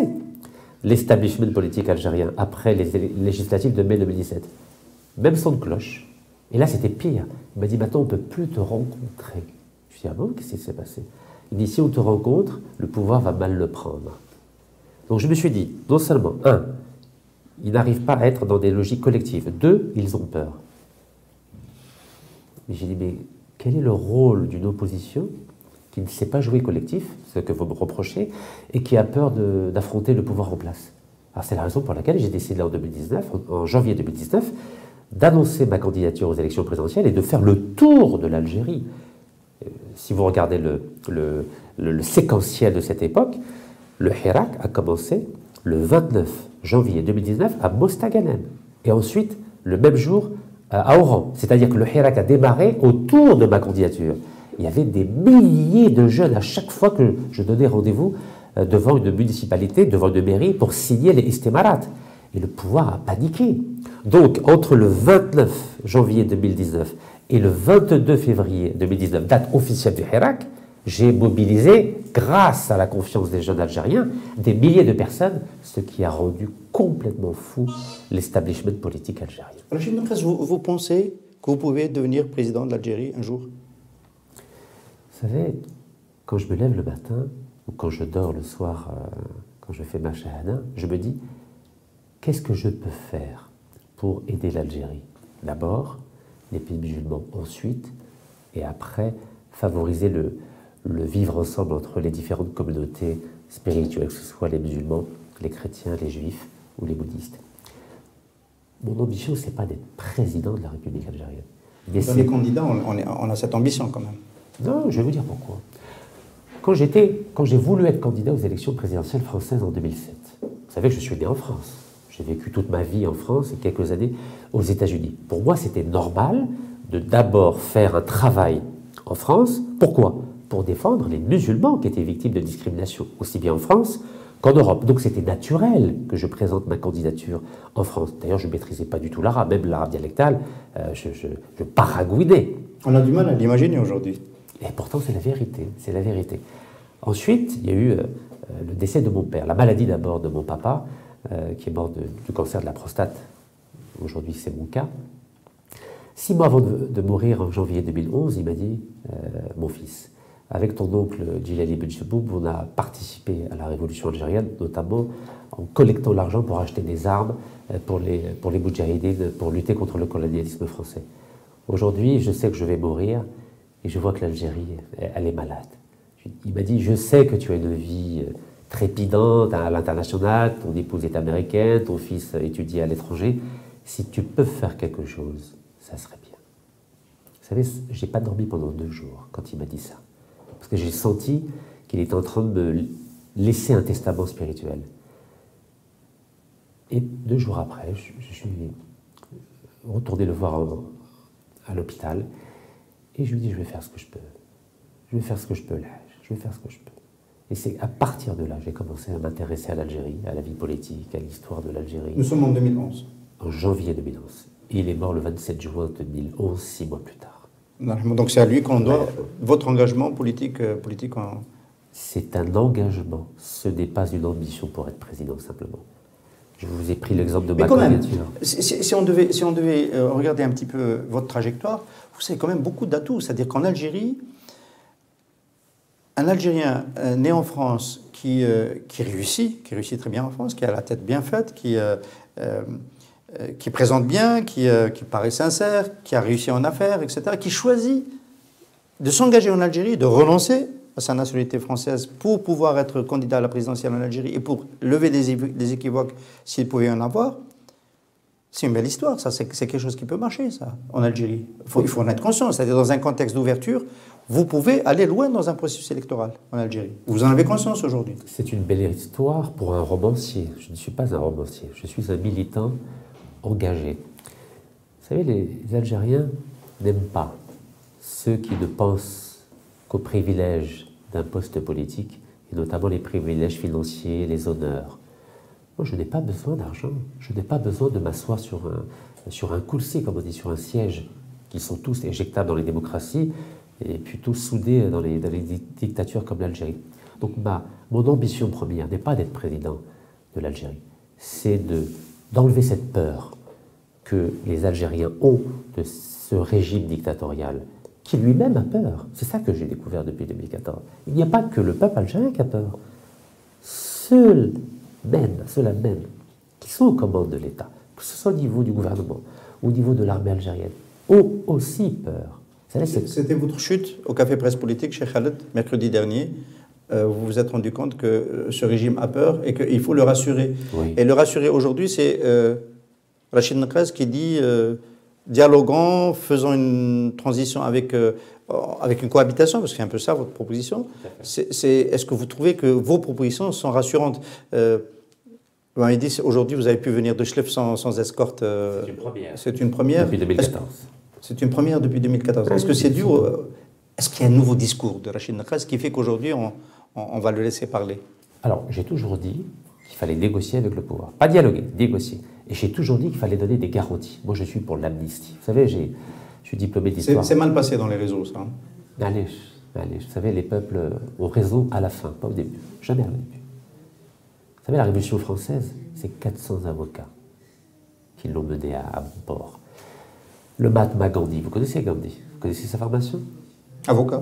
l'establishment politique algérien après les législatives de mai 2017. Même son de cloche. Et là, c'était pire. Il m'a dit, maintenant, on ne peut plus te rencontrer. Je dis, ah bon, qu'est-ce qui s'est passé? Il dit, si on te rencontre, le pouvoir va mal le prendre. Donc je me suis dit, non seulement, un, ils n'arrivent pas à être dans des logiques collectives. Deux, ils ont peur. J'ai dit, mais quel est le rôle d'une opposition qui ne sait pas jouer collectif, ce que vous me reprochez, et qui a peur d'affronter le pouvoir en place? Alors c'est la raison pour laquelle j'ai décidé en 2019, en janvier 2019, d'annoncer ma candidature aux élections présidentielles et de faire le tour de l'Algérie. Si vous regardez le séquentiel de cette époque, le Hirak a commencé le 29 janvier 2019 à Mostaganem. Et ensuite, le même jour, à Oran. C'est-à-dire que le Hirak a démarré autour de ma candidature. Il y avait des milliers de jeunes à chaque fois que je donnais rendez-vous devant une municipalité, devant une mairie, pour signer les istémarats. Et le pouvoir a paniqué. Donc, entre le 29 janvier 2019 et le 22 février 2019, date officielle du Hirak, j'ai mobilisé, grâce à la confiance des jeunes Algériens, des milliers de personnes, ce qui a rendu complètement fou l'establishment politique algérien. Alors, vous pensez que vous pouvez devenir président de l'Algérie un jour? Vous savez, quand je me lève le matin, ou quand je dors le soir, quand je fais ma shahada, je me dis, qu'est-ce que je peux faire pour aider l'Algérie? D'abord, les pays musulmans ensuite, et après, favoriser le vivre ensemble entre les différentes communautés spirituelles, que ce soit les musulmans, les chrétiens, les juifs ou les bouddhistes. Mon ambition, ce n'est pas d'être président de la République algérienne. Dans les candidats, on a cette ambition quand même. Non, je vais vous dire pourquoi. Quand j'ai voulu être candidat aux élections présidentielles françaises en 2007, vous savez que je suis né en France. J'ai vécu toute ma vie en France et quelques années aux États-Unis. Pour moi, c'était normal de d'abord faire un travail en France. Pourquoi? Pour défendre les musulmans qui étaient victimes de discrimination, aussi bien en France qu'en Europe. Donc c'était naturel que je présente ma candidature en France. D'ailleurs, je ne maîtrisais pas du tout l'arabe, même l'arabe dialectal, je paragouinais. On a du mal à l'imaginer aujourd'hui. Et pourtant, c'est la vérité, c'est la vérité. Ensuite, il y a eu le décès de mon père, la maladie d'abord de mon papa, qui est mort du cancer de la prostate. Aujourd'hui, c'est mon cas. 6 mois avant de mourir en janvier 2011, il m'a dit, mon fils, avec ton oncle Djilali Ben Cheboub, on a participé à la révolution algérienne, notamment en collectant l'argent pour acheter des armes pour les Moudjahidines, pour lutter contre le colonialisme français. Aujourd'hui, je sais que je vais mourir et je vois que l'Algérie, elle est malade. Il m'a dit, je sais que tu as une vie trépidante à l'international, ton épouse est américaine, ton fils étudie à l'étranger. Si tu peux faire quelque chose, ça serait bien. Vous savez, je n'ai pas dormi pendant 2 jours quand il m'a dit ça. Parce que j'ai senti qu'il était en train de me laisser un testament spirituel. Et 2 jours après, je suis retourné le voir à l'hôpital et je lui ai dit, je vais faire ce que je peux. Je vais faire ce que je peux, là. Je vais faire ce que je peux. Et c'est à partir de là que j'ai commencé à m'intéresser à l'Algérie, à la vie politique, à l'histoire de l'Algérie. Nous sommes en 2011. En janvier 2011. Et il est mort le 27 juin 2011, 6 mois plus tard. Donc c'est à lui qu'on doit votre engagement politique en... C'est un engagement, ce n'est pas une ambition pour être président simplement. Je vous ai pris l'exemple de ma candidature. Si on devait regarder un petit peu votre trajectoire, vous avez quand même beaucoup d'atouts. C'est-à-dire qu'en Algérie, un Algérien né en France qui réussit très bien en France, qui a la tête bien faite, qui présente bien, qui paraît sincère, qui a réussi en affaires, etc., qui choisit de s'engager en Algérie, de renoncer à sa nationalité française pour pouvoir être candidat à la présidentielle en Algérie et pour lever des équivoques s'il pouvait y en avoir, c'est une belle histoire. Ça, c'est quelque chose qui peut marcher, ça, en Algérie. Il faut en être conscient. C'est-à-dire, dans un contexte d'ouverture, vous pouvez aller loin dans un processus électoral en Algérie. Vous en avez conscience aujourd'hui. C'est une belle histoire pour un romancier. Je ne suis pas un romancier, je suis un militant engagé. Vous savez, les Algériens n'aiment pas ceux qui ne pensent qu'aux privilèges d'un poste politique, et notamment les privilèges financiers, les honneurs. Moi, je n'ai pas besoin d'argent, je n'ai pas besoin de m'asseoir sur un kursi, comme on dit, sur un siège, qui sont tous éjectables dans les démocraties, et puis tous soudés dans les dictatures comme l'Algérie. Donc mon ambition première n'est pas d'être président de l'Algérie, c'est d'enlever cette peur que les Algériens ont de ce régime dictatorial qui lui-même a peur. C'est ça que j'ai découvert depuis 2014. Il n'y a pas que le peuple algérien qui a peur. Ceux-là même, qui sont aux commandes de l'État, que ce soit au niveau du gouvernement ou au niveau de l'armée algérienne, ont aussi peur. C'était votre chute au Café Presse Politique chez Khaled, mercredi dernier. Vous vous êtes rendu compte que ce régime a peur et qu'il faut le rassurer. Oui. Et le rassurer aujourd'hui, c'est Rachid Nekraz qui dit dialoguant, faisant une transition avec une cohabitation, parce que c'est un peu ça votre proposition. Est-ce que vous trouvez que vos propositions sont rassurantes? Vous m'avez dit aujourd'hui vous avez pu venir de Chlef sans escorte. C'est une première. C'est une première. Depuis 2014. C'est une première depuis 2014. Est-ce que c'est dû est-ce qu'il y a un nouveau discours de Rachid Nekraz qui fait qu'aujourd'hui on va le laisser parler? Alors, j'ai toujours dit qu'il fallait négocier avec le pouvoir. Pas dialoguer, négocier. Et j'ai toujours dit qu'il fallait donner des garanties. Moi, je suis pour l'amnistie. Vous savez, je suis diplômé d'histoire. C'est mal passé dans les réseaux, ça. Allez, vous savez, les peuples ont raison à la fin, pas au début. Jamais au début. Vous savez, la Révolution française, c'est 400 avocats qui l'ont mené à bon port. Le Mahatma Gandhi, vous connaissez Gandhi? Vous connaissez sa formation? Avocat.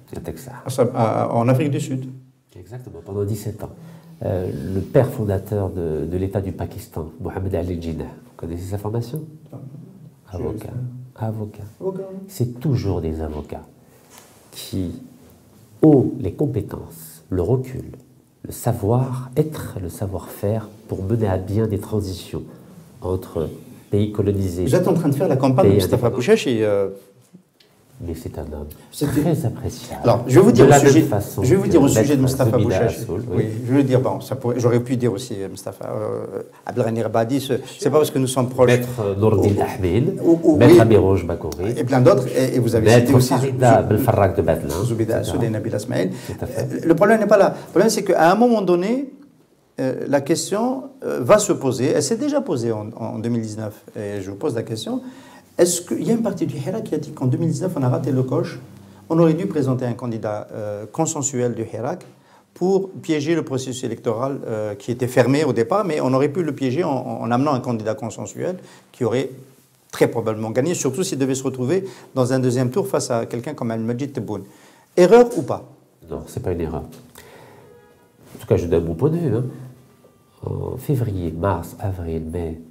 C'est un Texas. En Afrique du Sud. Exactement, pendant 17 ans. Le père fondateur de l'État du Pakistan, Mohamed Ali Jinnah, vous connaissez sa formation? Avocat. Avocat. C'est toujours des avocats qui ont les compétences, le recul, le savoir-être, le savoir-faire pour mener à bien des transitions entre pays colonisés. Vous êtes en train de faire la campagne de Moustapha Boucheche et... Mais c'est un homme très appréciable. Alors, je vais vous dire au sujet de Moustapha Boucheche. Oui, je vais dire, bon, j'aurais pu dire aussi Moustapha Abdelghani Rabadi, c'est pas parce que nous sommes proches. Maître Nourdine Ahmed, Maître Amirouj Bakouri. Et plein d'autres, et vous avez cité aussi Farida Belfarrak de Badlin. Soudé Nabil Asmaïl. Le problème n'est pas là. Le problème, c'est qu'à un moment donné, la question va se poser, elle s'est déjà posée en 2019, et je vous pose la question. Est-ce qu'il y a une partie du Hirak qui a dit qu'en 2019, on a raté le coche? On aurait dû présenter un candidat consensuel du Hirak pour piéger le processus électoral qui était fermé au départ, mais on aurait pu le piéger en amenant un candidat consensuel qui aurait très probablement gagné, surtout s'il devait se retrouver dans un deuxième tour face à quelqu'un comme Al-Majid Tebboune. Erreur ou pas? Non, ce n'est pas une erreur. En tout cas, je donne mon point de vue. En février, mars, avril, mai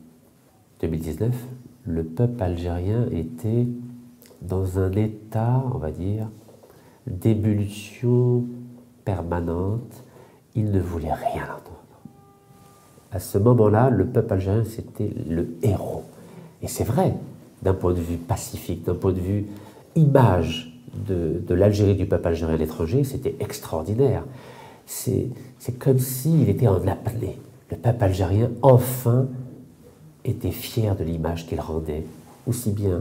2019, le peuple algérien était dans un état, on va dire, d'ébullition permanente. Il ne voulait rien entendre. À ce moment-là, le peuple algérien, c'était le héros. Et c'est vrai, d'un point de vue pacifique, d'un point de vue image de l'Algérie, du peuple algérien à l'étranger, c'était extraordinaire. C'est comme s'il était en apnée. Le peuple algérien, enfin, était fier de l'image qu'il rendait, aussi bien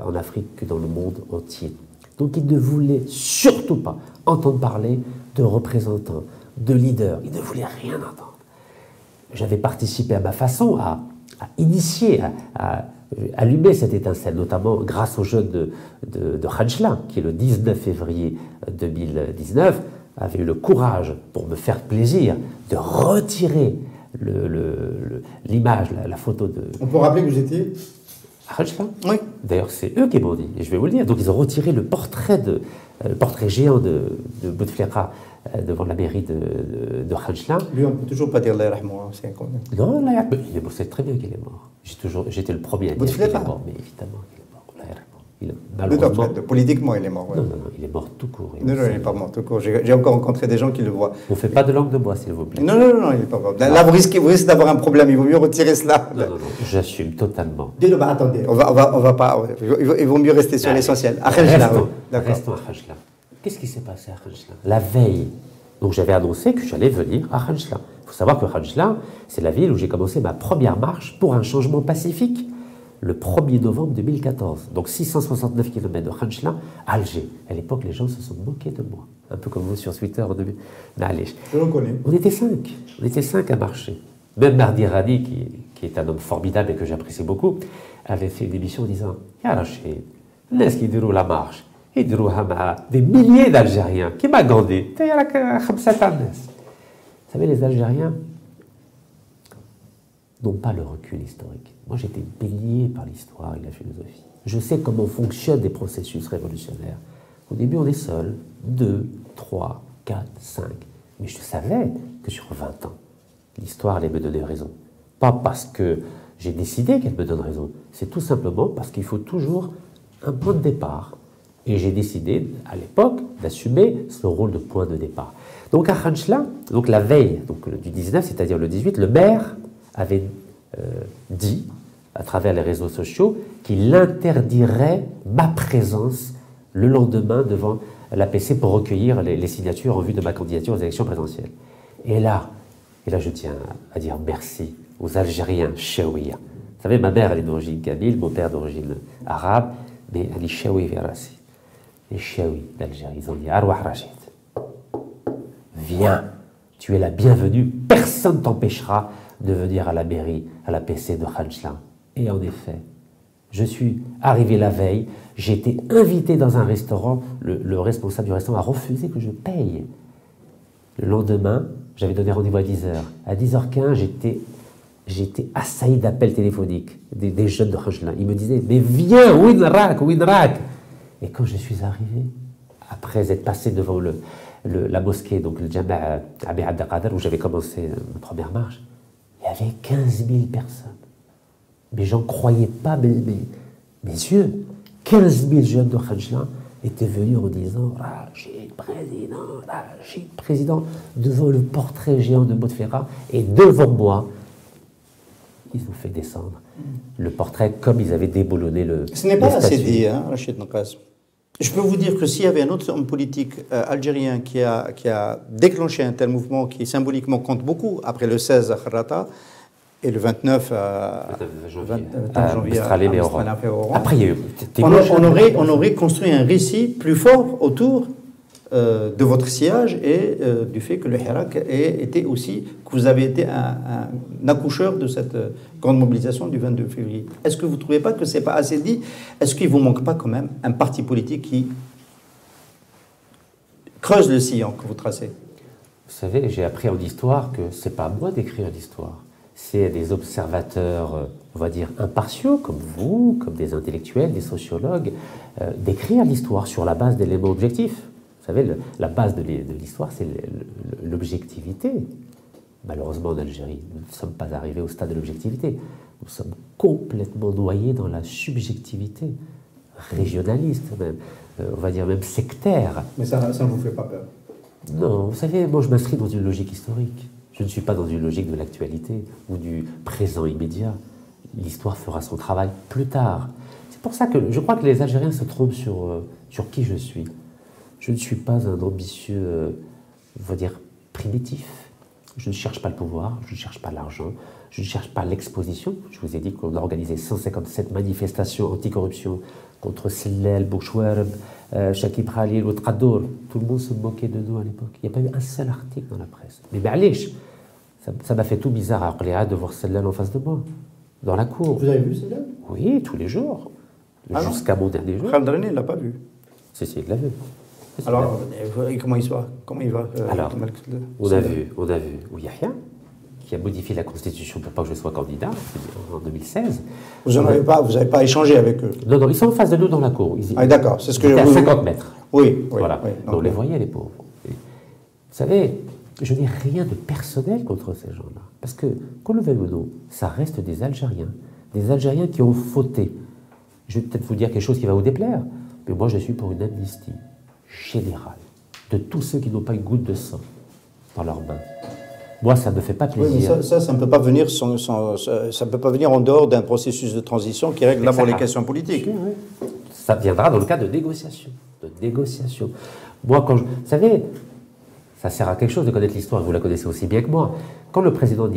en Afrique que dans le monde entier. Donc il ne voulait surtout pas entendre parler de représentants, de leaders. Il ne voulait rien entendre. J'avais participé à ma façon à initier, à allumer cette étincelle, notamment grâce aux jeunes de Khanchla, qui le 19 février 2019 avait eu le courage, pour me faire plaisir, de retirer l'image, la photo de... On peut rappeler que vous étiez Khanchla? Oui. D'ailleurs, c'est eux qui m'ont dit, et je vais vous le dire. Donc, ils ont retiré le portrait géant de Bouteflika devant la mairie de Khanchla. Lui, on ne peut toujours pas dire Allah yarhamou, c'est inconnu. Non, il sait très bien qu'il est mort. J'étais le premier à dire qu'il est mort, mais évidemment qu'il est mort. Malheureusement, politiquement, il est mort. Ouais. Non, il est mort tout court. Non, il n'est pas mort tout court. J'ai encore rencontré des gens qui le voient. On ne fait pas de langue de bois, s'il vous plaît. Non, il n'est pas mort. Là, vous risquez d'avoir un problème. Il vaut mieux retirer cela. Non, j'assume totalement. Attendez, on va pas. Il vaut mieux rester sur l'essentiel. À Khanchla, restons à Khanchla. Qu'est-ce qui s'est passé à Khanchla? La veille, donc j'avais annoncé que j'allais venir à Khanchla. Il faut savoir que Khanchla, c'est la ville où j'ai commencé ma première marche pour un changement pacifique. Le 1er novembre 2014, donc 669 km de Khanchla, Alger. À l'époque, les gens se sont moqués de moi, un peu comme vous sur Twitter en 2000. Allez, je le connais. On était 5 à marcher. Même Mardi Rani, qui est un homme formidable et que j'apprécie beaucoup, avait fait une émission en disant « Ya Rachid, laisse qu'ils déroulent la marche. Ils déroulent des milliers d'Algériens qui m'a gandé. Vous savez, les Algériens n'ont pas le recul historique. Moi, j'étais baigné par l'histoire et la philosophie. Je sais comment fonctionnent des processus révolutionnaires. Au début, on est seul, 2, 3, 4, 5. Mais je savais que sur 20 ans, l'histoire allait me donner raison. Pas parce que j'ai décidé qu'elle me donne raison, c'est tout simplement parce qu'il faut toujours un point de départ. Et j'ai décidé, à l'époque, d'assumer ce rôle de point de départ. Donc à Khanchla, donc la veille du 19, c'est-à-dire le 18, le maire avait dit, à travers les réseaux sociaux, qu'il interdirait ma présence le lendemain devant l'APC pour recueillir les signatures en vue de ma candidature aux élections présidentielles. Et là, je tiens à dire merci aux Algériens Chaouia. Vous savez, ma mère, elle est d'origine kabyle, mon père d'origine arabe, mais elle est Chaoui Verassi. Les Chaouis d'Algérie, ils ont dit Arwah Rachid, viens, tu es la bienvenue, personne ne t'empêchera de venir à la mairie, à la PC de Khanchla. Et en effet, je suis arrivé la veille, j'ai été invité dans un restaurant, le responsable du restaurant a refusé que je paye. Le lendemain, j'avais donné rendez-vous à 10h. À 10h15, j'étais assailli d'appels téléphoniques des jeunes de Khanchla. Ils me disaient, mais viens, Winrak, Winrak. Et quand je suis arrivé, après être passé devant la mosquée, donc le Jama' Abi Abdelkader, où j'avais commencé ma première marche, il y avait 15 000 personnes. Mais j'en croyais pas mes yeux. 15 000 jeunes de Khanchla étaient venus en disant Rachid président, devant le portrait géant de Bouteflika, et devant moi, ils ont fait descendre le portrait comme ils avaient déboulonné le. Ce n'est pas assez dit, hein, Rachid Naqas. Je peux vous dire que s'il y avait un autre homme politique algérien qui a déclenché un tel mouvement qui symboliquement compte beaucoup, après le 16 à Kharrata et le 29 janvier à après, il y a eu, on aurait construit un récit plus fort autour de votre sillage et du fait que le Hirak était aussi, que vous avez été un accoucheur de cette grande mobilisation du 22 février. Est-ce que vous ne trouvez pas que ce n'est pas assez dit? Est-ce qu'il ne vous manque pas quand même un parti politique qui creuse le sillon que vous tracez? Vous savez, j'ai appris en histoire que ce n'est pas à moi d'écrire l'histoire. C'est des observateurs, on va dire, impartiaux, comme vous, comme des intellectuels, des sociologues, d'écrire l'histoire sur la base d'éléments objectifs. Vous savez, la base de l'histoire, c'est l'objectivité. Malheureusement, en Algérie, nous ne sommes pas arrivés au stade de l'objectivité. Nous sommes complètement noyés dans la subjectivité, régionaliste même, on va dire même sectaire. Mais ça ne vous fait pas peur? Non, vous savez, moi je m'inscris dans une logique historique. Je ne suis pas dans une logique de l'actualité ou du présent immédiat. L'histoire fera son travail plus tard. C'est pour ça que je crois que les Algériens se trompent sur qui je suis. Je ne suis pas un ambitieux, on va dire, primitif. Je ne cherche pas le pouvoir, je ne cherche pas l'argent, je ne cherche pas l'exposition. Je vous ai dit qu'on a organisé 157 manifestations anticorruption contre Sellel, Bouchouerb, Chakib Khalil ou Tqaddour. Tout le monde se moquait de nous à l'époque. Il n'y a pas eu un seul article dans la presse. Mais Ma'alish, ça m'a fait tout bizarre à Orléans de voir Sellel en face de moi, dans la cour. Vous avez vu Sellel? Oui, tous les jours. Jusqu'à mon dernier jour. Khaled Drani ne l'a pas vu. Si, il l'a vu. Alors, comment il va? Alors, on a vu Ouyahia, qui a modifié la Constitution pour pas que je sois candidat, en 2016. Vous n'avez pas échangé avec eux? Non, ils sont en face de nous dans la cour. D'accord, c'est ce que je à 50 mètres. Oui. Voilà. Oui, on les voyait, les pauvres. Vous savez, je n'ai rien de personnel contre ces gens-là. Parce que, qu'on le veuille ou non, ça reste des Algériens qui ont fauté. Je vais peut-être vous dire quelque chose qui va vous déplaire, mais moi je suis pour une amnistie générale de tous ceux qui n'ont pas une goutte de sang dans leurs mains. Moi, ça ne me fait pas plaisir. Oui, mais ça ne peut pas venir ça ne peut pas venir en dehors d'un processus de transition qui règle d'abord les questions politiques. Oui. Ça viendra dans le cas de négociation. Moi, vous savez, ça sert à quelque chose de connaître l'histoire, vous la connaissez aussi bien que moi. Quand le président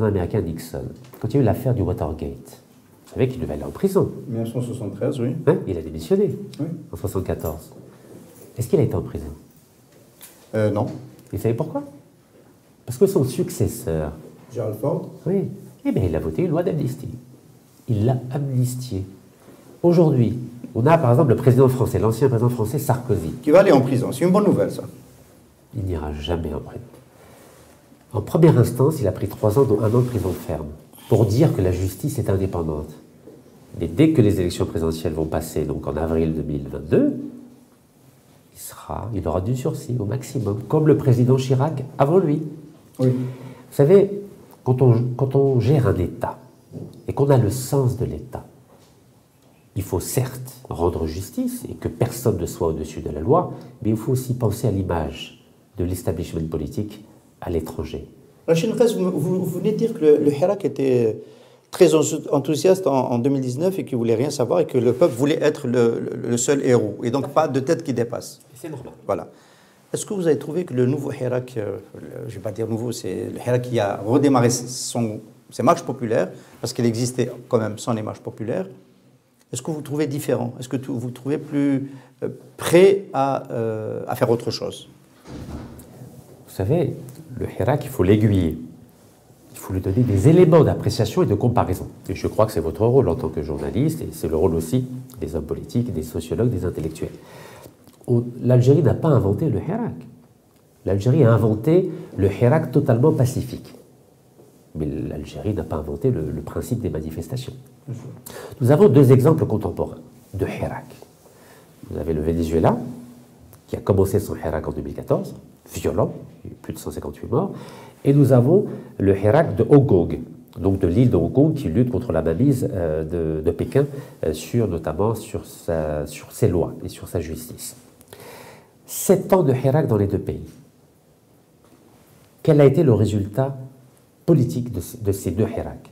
américain Nixon, quand il y a eu l'affaire du Watergate, vous savez qu'il devait aller en prison. 1973, oui. Hein, il a démissionné en 1974. Est-ce qu'il a été en prison? Non. Vous savez pourquoi? Parce que son successeur, Gerald Ford, oui, eh bien, il a voté une loi d'amnistie. Il l'a amnistié. Aujourd'hui, on a par exemple le président français, l'ancien président français Sarkozy. Qui va aller en prison. C'est une bonne nouvelle, ça. Il n'ira jamais en prison. En première instance, il a pris 3 ans, dont 1 an de prison ferme, pour dire que la justice est indépendante. Mais dès que les élections présidentielles vont passer, donc en avril 2022, il aura du sursis au maximum, comme le président Chirac avant lui. Oui. Vous savez, quand on gère un État et qu'on a le sens de l'État, il faut certes rendre justice et que personne ne soit au-dessus de la loi, mais il faut aussi penser à l'image de l'establishment politique à l'étranger. Rachid Nkhaz, vous venez de dire que le Hirak était très enthousiaste en 2019 et qu'il ne voulait rien savoir et que le peuple voulait être le seul héros et donc pas de tête qui dépasse. C'est normal. Voilà. Est-ce que vous avez trouvé que le nouveau Hirak, je ne vais pas dire nouveau, c'est le Hirak qui a redémarré ses marches populaires, parce qu'il existait quand même sans les marches populaires, est-ce que vous trouvez différent? Est-ce que vous trouvez plus prêt à faire autre chose? Vous savez, le Hirak, il faut l'aiguiller. Il faut lui donner des éléments d'appréciation et de comparaison. Et je crois que c'est votre rôle en tant que journaliste, et c'est le rôle aussi des hommes politiques, des sociologues, des intellectuels. L'Algérie n'a pas inventé le Hirak. L'Algérie a inventé le Hirak totalement pacifique. Mais l'Algérie n'a pas inventé le principe des manifestations. Nous avons deux exemples contemporains de Hirak. Vous avez le Venezuela, qui a commencé son Hirak en 2014, violent, il y a eu plus de 158 morts, et nous avons le Hirak de Hong Kong, donc de l'île de Hong Kong qui lutte contre la mainmise de Pékin, notamment sur ses lois et sur sa justice. 7 ans de Hirak dans les deux pays. Quel a été le résultat politique de ces deux Hirak?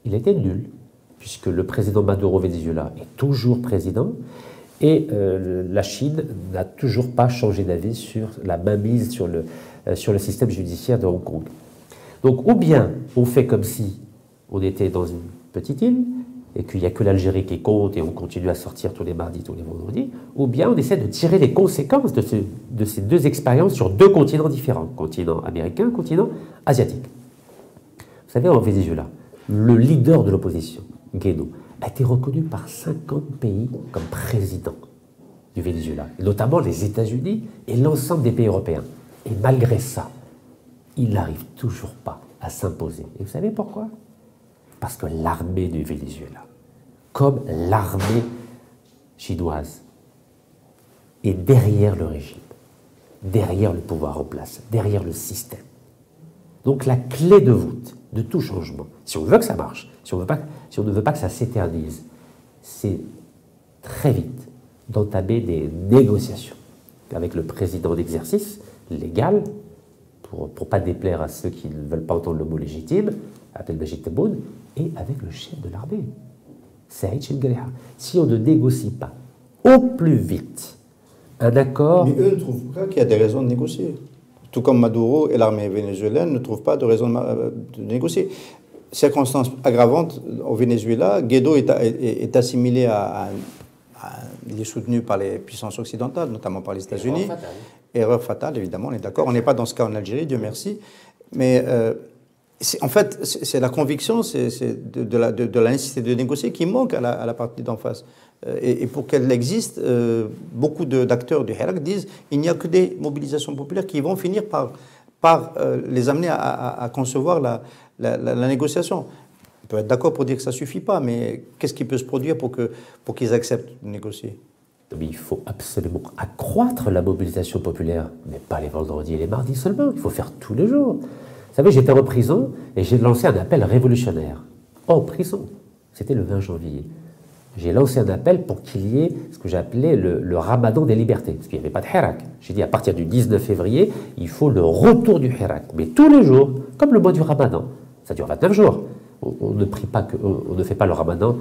Il était nul, puisque le président Maduro Venezuela est toujours président et la Chine n'a toujours pas changé d'avis sur la mainmise sur le système judiciaire de Hong Kong. Donc ou bien on fait comme si on était dans une petite île et qu'il n'y a que l'Algérie qui compte et on continue à sortir tous les mardis, tous les vendredis, ou bien on essaie de tirer les conséquences de ces deux expériences sur deux continents différents, continent américain, continent asiatique. Vous savez, en Venezuela, le leader de l'opposition, Guaido, a été reconnu par 50 pays comme président du Venezuela, et notamment les États-Unis et l'ensemble des pays européens. Et malgré ça, il n'arrive toujours pas à s'imposer. Et vous savez pourquoi? Parce que l'armée du Venezuela, comme l'armée chinoise, est derrière le régime, derrière le pouvoir en place, derrière le système. Donc la clé de voûte de tout changement, si on veut que ça marche, si on ne veut pas que ça s'éternise, c'est très vite d'entamer des négociations avec le président d'exercice légal, pour ne pas déplaire à ceux qui ne veulent pas entendre le mot légitime, Abdelmajid Tebboune, et avec le chef de l'armée, Saïd Chengalha. Si on ne négocie pas au plus vite un accord... Mais eux ne trouvent pas qu'il y a des raisons de négocier. Tout comme Maduro et l'armée vénézuélienne ne trouvent pas de raison de négocier. Circonstance aggravante, au Venezuela, Guaido est assimilé il est soutenu par les puissances occidentales, notamment par les États-Unis. Erreur fatale, évidemment, on est d'accord. On n'est pas dans ce cas en Algérie, Dieu merci. Mais en fait, c'est la conviction de la nécessité de négocier qui manque à la partie d'en face. Et pour qu'elle existe, beaucoup d'acteurs du Hirak disent qu'il n'y a que des mobilisations populaires qui vont finir par les amener à concevoir la négociation. On peut être d'accord pour dire que ça ne suffit pas, mais qu'est-ce qui peut se produire pour qu'ils acceptent de négocier? Mais il faut absolument accroître la mobilisation populaire, mais pas les vendredis et les mardis seulement, il faut faire tous les jours. Vous savez, j'étais en prison et j'ai lancé un appel révolutionnaire. En prison, c'était le 20 janvier. J'ai lancé un appel pour qu'il y ait ce que j'appelais le ramadan des libertés, parce qu'il n'y avait pas de Hirak. J'ai dit à partir du 19 février, il faut le retour du Hirak, mais tous les jours, comme le mois du ramadan. Ça dure 29 jours. On ne fait pas le ramadan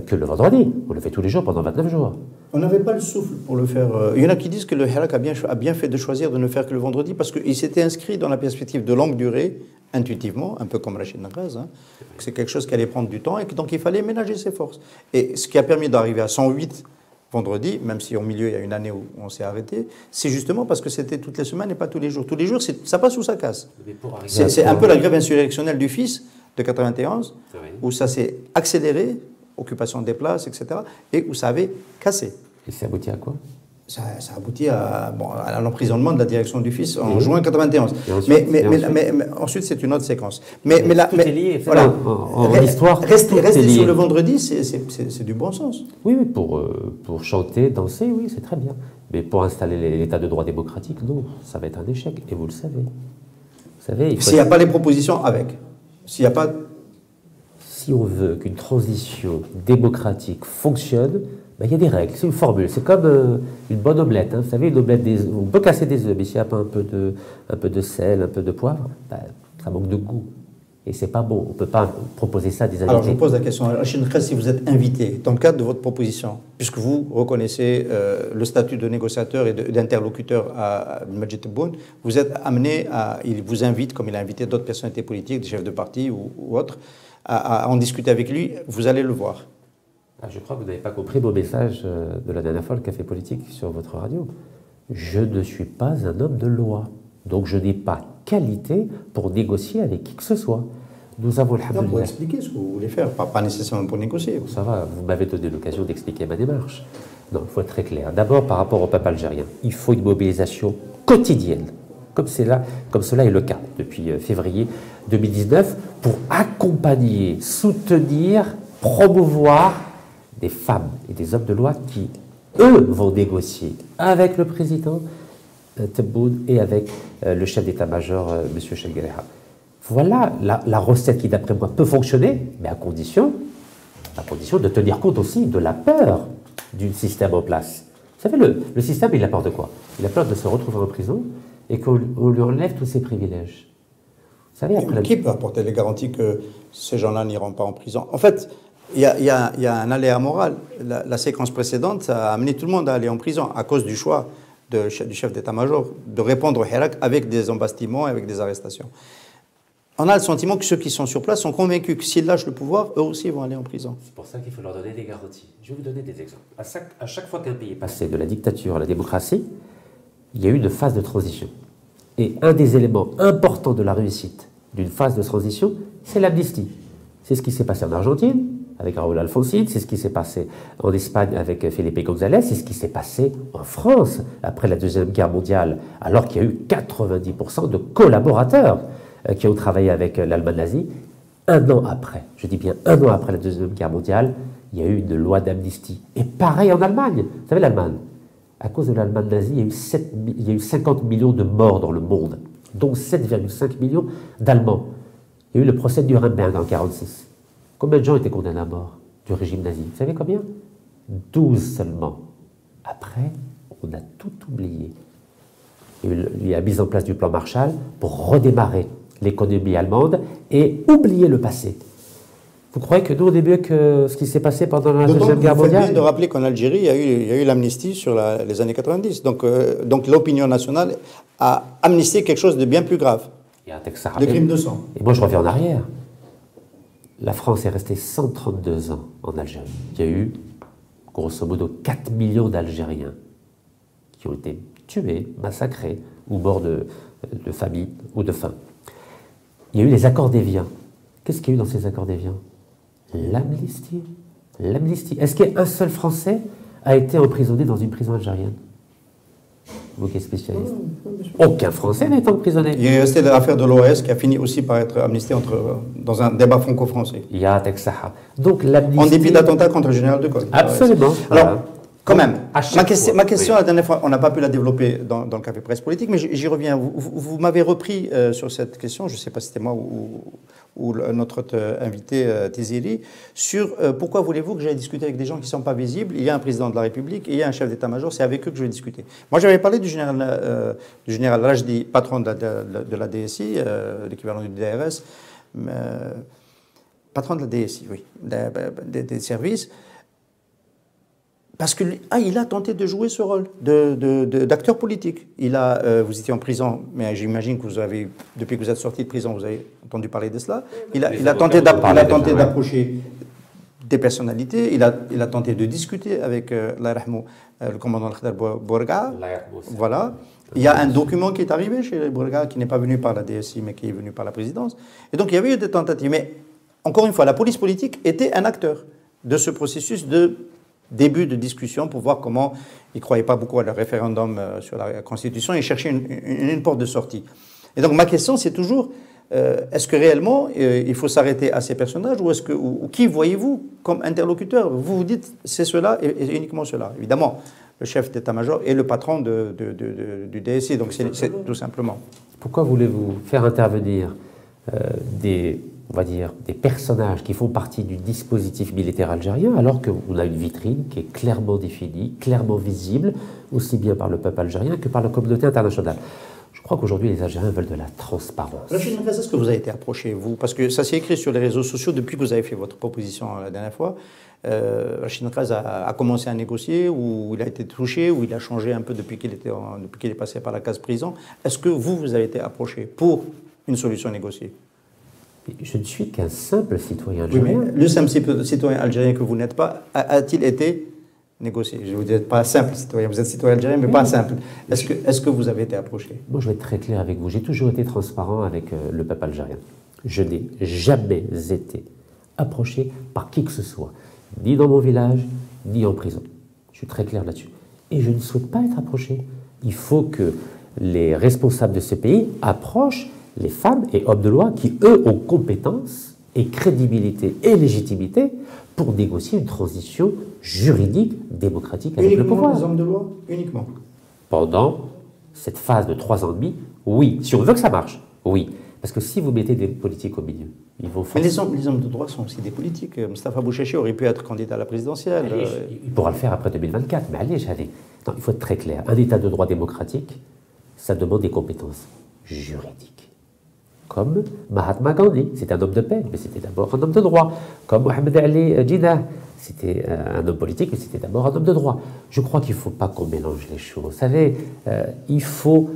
que le vendredi, on le fait tous les jours pendant 29 jours. On n'avait pas le souffle pour le faire. Il y en a qui disent que le Hirak a bien fait de choisir de ne faire que le vendredi parce qu'il s'était inscrit dans la perspective de longue durée, intuitivement, un peu comme Rachid Nkhaz. C'est quelque chose qui allait prendre du temps et donc il fallait ménager ses forces. Et ce qui a permis d'arriver à 108 vendredi, même si au milieu il y a une année où on s'est arrêté, c'est justement parce que c'était toutes les semaines et pas tous les jours. Tous les jours, ça passe ou ça casse. C'est un peu la grève insurrectionnelle du fils de 91, où ça s'est accéléré, occupation des places, etc., et où ça avait cassé. Et ça aboutit à quoi? ça aboutit à l'emprisonnement de la direction du fils en juin 91. Mais ensuite, c'est une autre séquence. Tout est lié. Voilà. En histoire, rester sur le vendredi, c'est du bon sens. Oui, pour chanter, danser, oui, c'est très bien. Mais pour installer l'état de droit démocratique, non, ça va être un échec. Et vous le savez. S'il n'y a pas les propositions avec. S'il n'y a pas... Si on veut qu'une transition démocratique fonctionne, il y a des règles, c'est une formule. C'est comme une bonne omelette. Vous savez, une omelette, on peut casser des œufs, mais s'il n'y a pas un peu de sel, un peu de poivre, ça manque de goût. Et c'est pas bon. On ne peut pas proposer ça à des invités. Alors, je vous pose la question. Rachid Nekraz, si vous êtes invité, dans le cadre de votre proposition, puisque vous reconnaissez le statut de négociateur et d'interlocuteur à Majid Tebboune, vous êtes amené il vous invite, comme il a invité d'autres personnalités politiques, des chefs de parti ou autres, à en discuter avec lui, vous allez le voir. Je crois que vous n'avez pas compris mon message de la dernière fois, le Café Politique, sur votre radio. Je ne suis pas un homme de loi. Donc je n'ai pas qualité pour négocier avec qui que ce soit. Nous avons le pour expliquer ce que vous voulez faire, pas nécessairement pour négocier. Ça va, vous m'avez donné l'occasion d'expliquer ma démarche. Non, il faut être très clair. D'abord, par rapport au peuple algérien, il faut une mobilisation quotidienne, comme cela est le cas depuis février 2019, pour accompagner, soutenir, promouvoir des femmes et des hommes de loi qui, eux, vont négocier avec le président Tebboune et avec le chef d'état-major, M. Chelguereha. Voilà la recette qui, d'après moi, peut fonctionner, mais à condition de tenir compte aussi de la peur du système en place. Vous savez, le système, il a peur de quoi? Il a peur de se retrouver en prison et qu'on lui enlève tous ses privilèges. Vous savez, après qui peut apporter les garanties que ces gens-là n'iront pas en prison? En fait, il y a un aléa moral. La séquence précédente a amené tout le monde à aller en prison à cause du choix du chef d'état-major de répondre au Hirak avec des embastillements, avec des arrestations. On a le sentiment que ceux qui sont sur place sont convaincus que s'ils lâchent le pouvoir, eux aussi vont aller en prison. C'est pour ça qu'il faut leur donner des garanties. Je vais vous donner des exemples. À chaque fois qu'un pays est passé de la dictature à la démocratie, il y a eu une phase de transition. Et un des éléments importants de la réussite d'une phase de transition, c'est l'amnistie. C'est ce qui s'est passé en Argentine, avec Raúl Alfonsín, c'est ce qui s'est passé en Espagne avec Felipe González, c'est ce qui s'est passé en France après la Deuxième Guerre mondiale, alors qu'il y a eu 90% de collaborateurs qui ont travaillé avec l'Allemagne nazie. Un an après, je dis bien un an après la Deuxième Guerre mondiale, il y a eu une loi d'amnistie. Et pareil en Allemagne. Vous savez, l'Allemagne, à cause de l'Allemagne nazie, il y a eu 50 millions de morts dans le monde, dont 7,5 millions d'Allemands. Il y a eu le procès de Nuremberg en 1946. Combien de gens étaient condamnés à mort du régime nazi? Vous savez combien? 12 seulement. Après, on a tout oublié. Il y a la mise en place du plan Marshall pour redémarrer l'économie allemande et oublier le passé. Vous croyez que nous, on est mieux que ce qui s'est passé pendant la Deuxième Guerre mondiale? Vous faites bien de rappeler qu'en Algérie, il y a eu l'amnistie sur les années 90. Donc l'opinion nationale a amnistié quelque chose de bien plus grave. Il y a un texte arabe. Des crimes de sang. Et moi, je reviens en arrière. La France est restée 132 ans en Algérie. Il y a eu, grosso modo, 4 millions d'Algériens qui ont été tués, massacrés ou morts de famine ou de faim. Il y a eu les accords d'Évian. Qu'est-ce qu'il y a eu dans ces accords d'Évian? L'amnistie. L'amnistie. Est-ce qu'un seul Français a été emprisonné dans une prison algérienne? Vous qui êtes spécialiste. Aucun Français n'est emprisonné. Il y a resté l'affaire de l'OAS qui a fini aussi par être amnistiée dans un débat franco-français. Il y a Texaha. Donc l'amnistie... En dépit de l'attentat contre le général de Gaulle. Absolument. Alors, quand même, ma question, oui. La dernière fois, on n'a pas pu la développer dans le Café Presse Politique, mais j'y reviens. Vous m'avez repris sur cette question, je ne sais pas si c'était moi ou notre invité Tiziri, sur pourquoi voulez-vous que j'aille discuter avec des gens qui ne sont pas visibles? Il y a un président de la République et il y a un chef d'état-major, c'est avec eux que je vais discuter. Moi, j'avais parlé du général Rajdi, patron de la DSI, l'équivalent du DRS, patron de la DSI, oui, des services. Parce qu'il a tenté de jouer ce rôle d'acteur politique. Vous étiez en prison, mais j'imagine que depuis que vous êtes sorti de prison, vous avez entendu parler de cela. Il a tenté d'approcher des personnalités, il a tenté de discuter avec le commandant Khdar Bourga. Voilà. Il y a un document qui est arrivé chez Bourga, qui n'est pas venu par la DSI, mais qui est venu par la présidence. Et donc il y avait eu des tentatives. Mais encore une fois, la police politique était un acteur de ce processus de début de discussion pour voir comment ils ne croyaient pas beaucoup à le référendum sur la Constitution et cherchaient une porte de sortie. Et donc ma question, c'est toujours, est-ce que réellement il faut s'arrêter à ces personnages ou qui voyez-vous comme interlocuteur? Vous vous dites, c'est cela et uniquement cela. Évidemment, le chef d'état-major est le patron du DSI, donc c'est tout simplement. Pourquoi voulez-vous faire intervenir on va dire, des personnages qui font partie du dispositif militaire algérien, alors qu'on a une vitrine qui est clairement définie, clairement visible, aussi bien par le peuple algérien que par la communauté internationale? Je crois qu'aujourd'hui, les Algériens veulent de la transparence. Rachid Nkreza, est-ce que vous avez été approché, vous? Parce que ça s'est écrit sur les réseaux sociaux depuis que vous avez fait votre proposition la dernière fois. Rachid Nkreza a commencé à négocier, ou il a été touché, ou il a changé un peu depuis qu'il est passé par la case prison. Est-ce que vous avez été approché pour une solution négociée? Je ne suis qu'un simple citoyen algérien. Oui, mais le simple citoyen algérien que vous n'êtes pas, a-t-il été négocié? Je vous dis pas simple citoyen, vous êtes citoyen algérien, mais pas simple. Est-ce que vous avez été approché? Moi, je vais être très clair avec vous. J'ai toujours été transparent avec le peuple algérien. Je n'ai jamais été approché par qui que ce soit, ni dans mon village, ni en prison. Je suis très clair là-dessus. Et je ne souhaite pas être approché. Il faut que les responsables de ce pays approchent les femmes et hommes de loi qui, eux, ont compétence et crédibilité et légitimité pour négocier une transition juridique, démocratique avec le pouvoir. Uniquement les hommes de loi? Uniquement? Pendant cette phase de 3 ans et demi, oui. Si on veut que ça marche, oui. Parce que si vous mettez des politiques au milieu, ils vont faire... Mais les hommes de droit sont aussi des politiques. Moustapha Bouchechi aurait pu être candidat à la présidentielle. Il pourra le faire après 2024, mais allez. Non, il faut être très clair. Un état de droit démocratique, ça demande des compétences juridiques. Comme Mahatma Gandhi, c'était un homme de paix, mais c'était d'abord un homme de droit. Comme Mohamed Ali Jinnah, c'était un homme politique, mais c'était d'abord un homme de droit. Je crois qu'il ne faut pas qu'on mélange les choses. Vous savez, il faut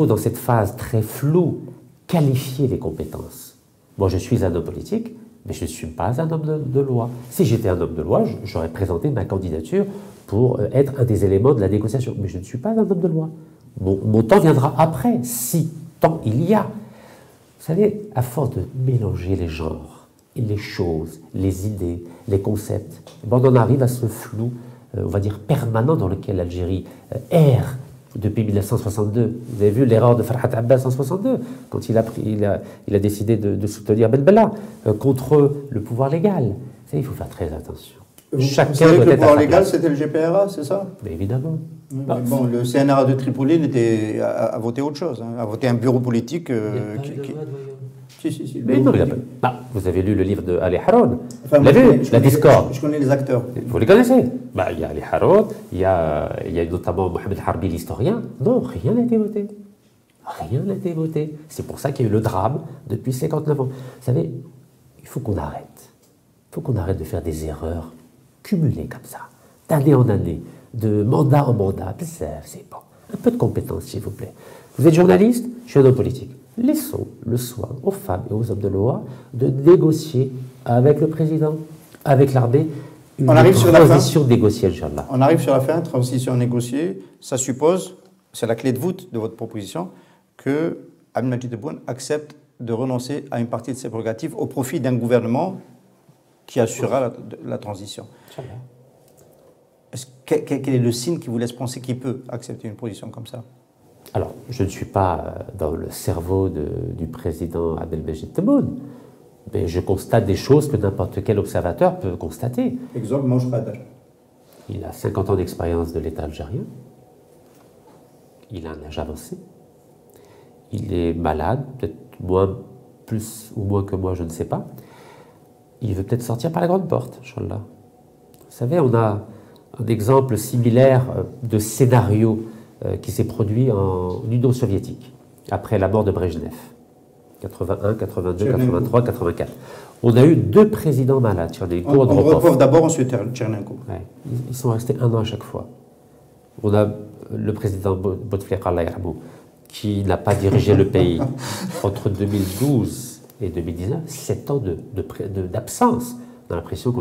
dans cette phase très floue qualifier les compétences. Moi, je suis un homme politique, mais je ne suis pas un homme de loi. Si j'étais un homme de loi, j'aurais présenté ma candidature pour être un des éléments de la négociation. Mais je ne suis pas un homme de loi. Mon temps viendra après, si tant il y a. Vous savez, à force de mélanger les genres, les choses, les idées, les concepts, on en arrive à ce flou, on va dire, permanent dans lequel l'Algérie erre depuis 1962. Vous avez vu l'erreur de Farhat Abbas en 1962, quand il a décidé de soutenir Ben Bella contre le pouvoir légal. Vous savez, il faut faire très attention. Chacun doit être. Le pouvoir légal, c'était le GPRA, c'est ça? Mais évidemment. Bon, le CNRA de Tripoli a voté autre chose, a voté un bureau politique Si. Mais non, vous avez lu le livre de Ali Haroun. Vous l'avez vu, La Discorde. Je connais les acteurs. Vous les connaissez? Il y a Ali Haroun, il y a notamment Mohamed Harbi, l'historien. Non, rien n'a été voté. Rien n'a été voté. C'est pour ça qu'il y a eu le drame depuis 59 ans. Vous savez, il faut qu'on arrête. Il faut qu'on arrête de faire des erreurs cumulées comme ça, d'année en année, de mandat en mandat. C'est bon. Un peu de compétence, s'il vous plaît. Vous êtes journaliste, je suis un homme politique. Laissons le soin aux femmes et aux hommes de loi de négocier avec le président, avec l'armée, une transition négociée, Inch'Allah. On arrive sur la fin, transition négociée. Ça suppose, c'est la clé de voûte de votre proposition, que Abdelmadjid Tebboune accepte de renoncer à une partie de ses prérogatives au profit d'un gouvernement qui assurera la transition. Quel est le signe qui vous laisse penser qu'il peut accepter une position comme ça? Alors, je ne suis pas dans le cerveau du président Abdelmadjid Tebboune, mais je constate des choses que n'importe quel observateur peut constater. Exemple, Mange Kader. Il a 50 ans d'expérience de l'État algérien. Il a un âge avancé. Il est malade, peut-être plus ou moins que moi, je ne sais pas. Il veut peut-être sortir par la grande porte, Inch'Allah. Vous savez, on a un exemple similaire de scénario qui s'est produit en Union soviétique, après la mort de Brejnev, 81, 82, 83, 84. On a eu 2 présidents malades, Tchernenko, Andropov d'abord, ensuite Tchernenko. Ouais. Ils sont restés 1 an à chaque fois. On a le président Bouteflika, Allah yarhamou, qui n'a pas dirigé le pays entre 2012 et 2019, 7 ans d'absence. On a l'impression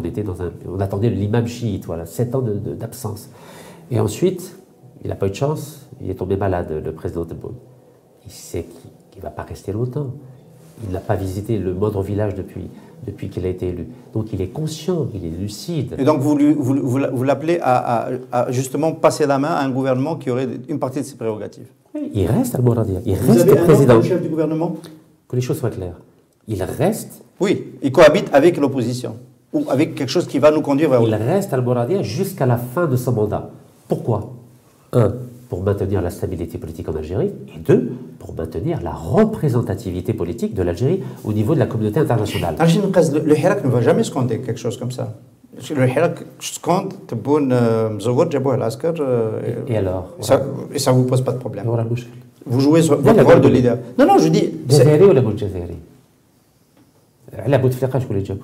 on attendait l'imam chiite, voilà, 7 ans d'absence. Et ensuite, il n'a pas eu de chance, il est tombé malade, le président Tebboune. Il sait qu'il ne va pas rester longtemps. Il n'a pas visité le moindre village depuis qu'il a été élu. Donc il est conscient, il est lucide. Et donc vous l'appelez à justement passer la main à un gouvernement qui aurait une partie de ses prérogatives. Il reste Al-Mouradia, il Vous reste avez un président. nom pour le chef du gouvernement? Que les choses soient claires. Il reste. Oui, il cohabite avec l'opposition, ou avec quelque chose qui va nous conduire vers... Il reste Al-Mouradia jusqu'à la fin de son mandat. Pourquoi? Un, pour maintenir la stabilité politique en Algérie, et deux, pour maintenir la représentativité politique de l'Algérie au niveau de la communauté internationale. Le Hirak ne va jamais scander quelque chose comme ça. Le Hirak scande, Et alors? Et ça ne vous pose pas de problème. Voilà, Mouchel. Vous jouez votre rôle de leader. Non, non, je dis... جزائري ولا مش جزائري؟ على بوتفليقه شكون اللي جابه؟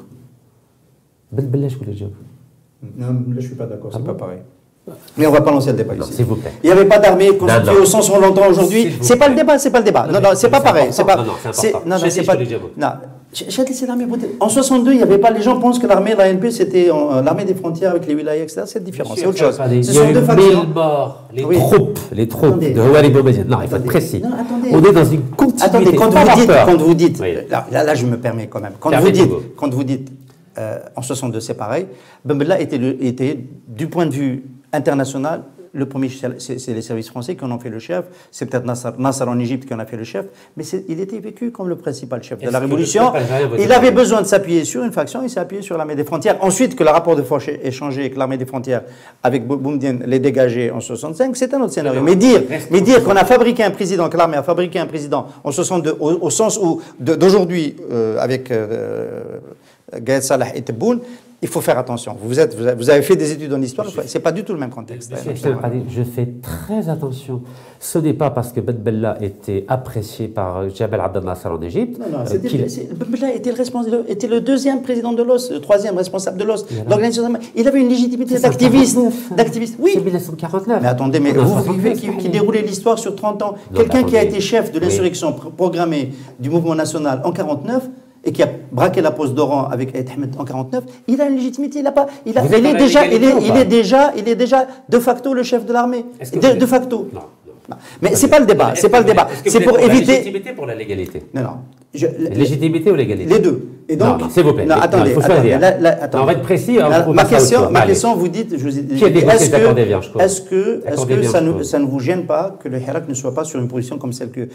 بلبله شكون اللي جابه؟ Non, là, je ne suis pas d'accord, c'est pas pareil. Mais on ne va pas lancer le débat ici. S'il vous plaît. Il n'y avait pas d'armée constituée au sens où on l'entend aujourd'hui. C'est pas le débat, c'est pas le débat. Non, non, c'est pas pareil. C'est pas. Non, c'est important. Non, c'est pas. Non. J'ai laissé l'armée. En 62, il n'y avait pas. Les gens pensent que l'armée de l'ANP c'était l'armée des frontières avec les wilayas, etc. C'est différent, c'est autre chose. Ce sont deux factions. Morts, les troupes de Houari Boumediene. Non, il faut être précis. Non, attendez. On est dans une continuité. Attendez, quand vous dites, là, je me permets quand même. Quand vous dites, en 62, c'est pareil. Ben Bella était, du point de vue international, le premier, c'est les services français qui en ont fait le chef. C'est peut-être Nasser en Égypte qui en a fait le chef. Mais il était vécu comme le principal chef de la Révolution. Il avait besoin de s'appuyer sur une faction, il s'est appuyé sur l'armée des frontières. Ensuite, que le rapport de force ait changé et que l'armée des frontières, avec Boumediene, l'ait dégagé en 65, c'est un autre scénario. Mais dire qu'on a fabriqué un président, que l'armée a fabriqué un président en 62, au sens où, d'aujourd'hui, avec Gaël Salah et Tebboune, il faut faire attention. Vous avez fait des études en histoire, ce n'est pas du tout le même contexte. Je fais très attention. Ce n'est pas parce que Ben Bella était apprécié par Jabal Abdel Nasser en Égypte. Non, non, Ben Bella était le deuxième président de l'OS, le troisième responsable de l'OS. Il avait une légitimité d'activiste. Oui. C'est 1949. Mais attendez, mais vous vivez qui déroulait l'histoire sur 30 ans. Quelqu'un qui a été chef de l'insurrection programmée du mouvement national en 49, et qui a braqué la pose d'Oran avec Aït Ahmed en 49, il a une légitimité, il est déjà de facto le chef de l'armée. De facto. Non. Mais c'est pas le débat, c'est pas le débat. C'est pour éviter. La légitimité pour la légalité. Non, non. Légitimité ou légalité? Les deux. Et donc, s'il vous plaît. Non, attendez, on va être précis. Ma question, vous dites, est-ce que ça ne vous gêne pas que le Hirak ne soit pas sur une position comme celle que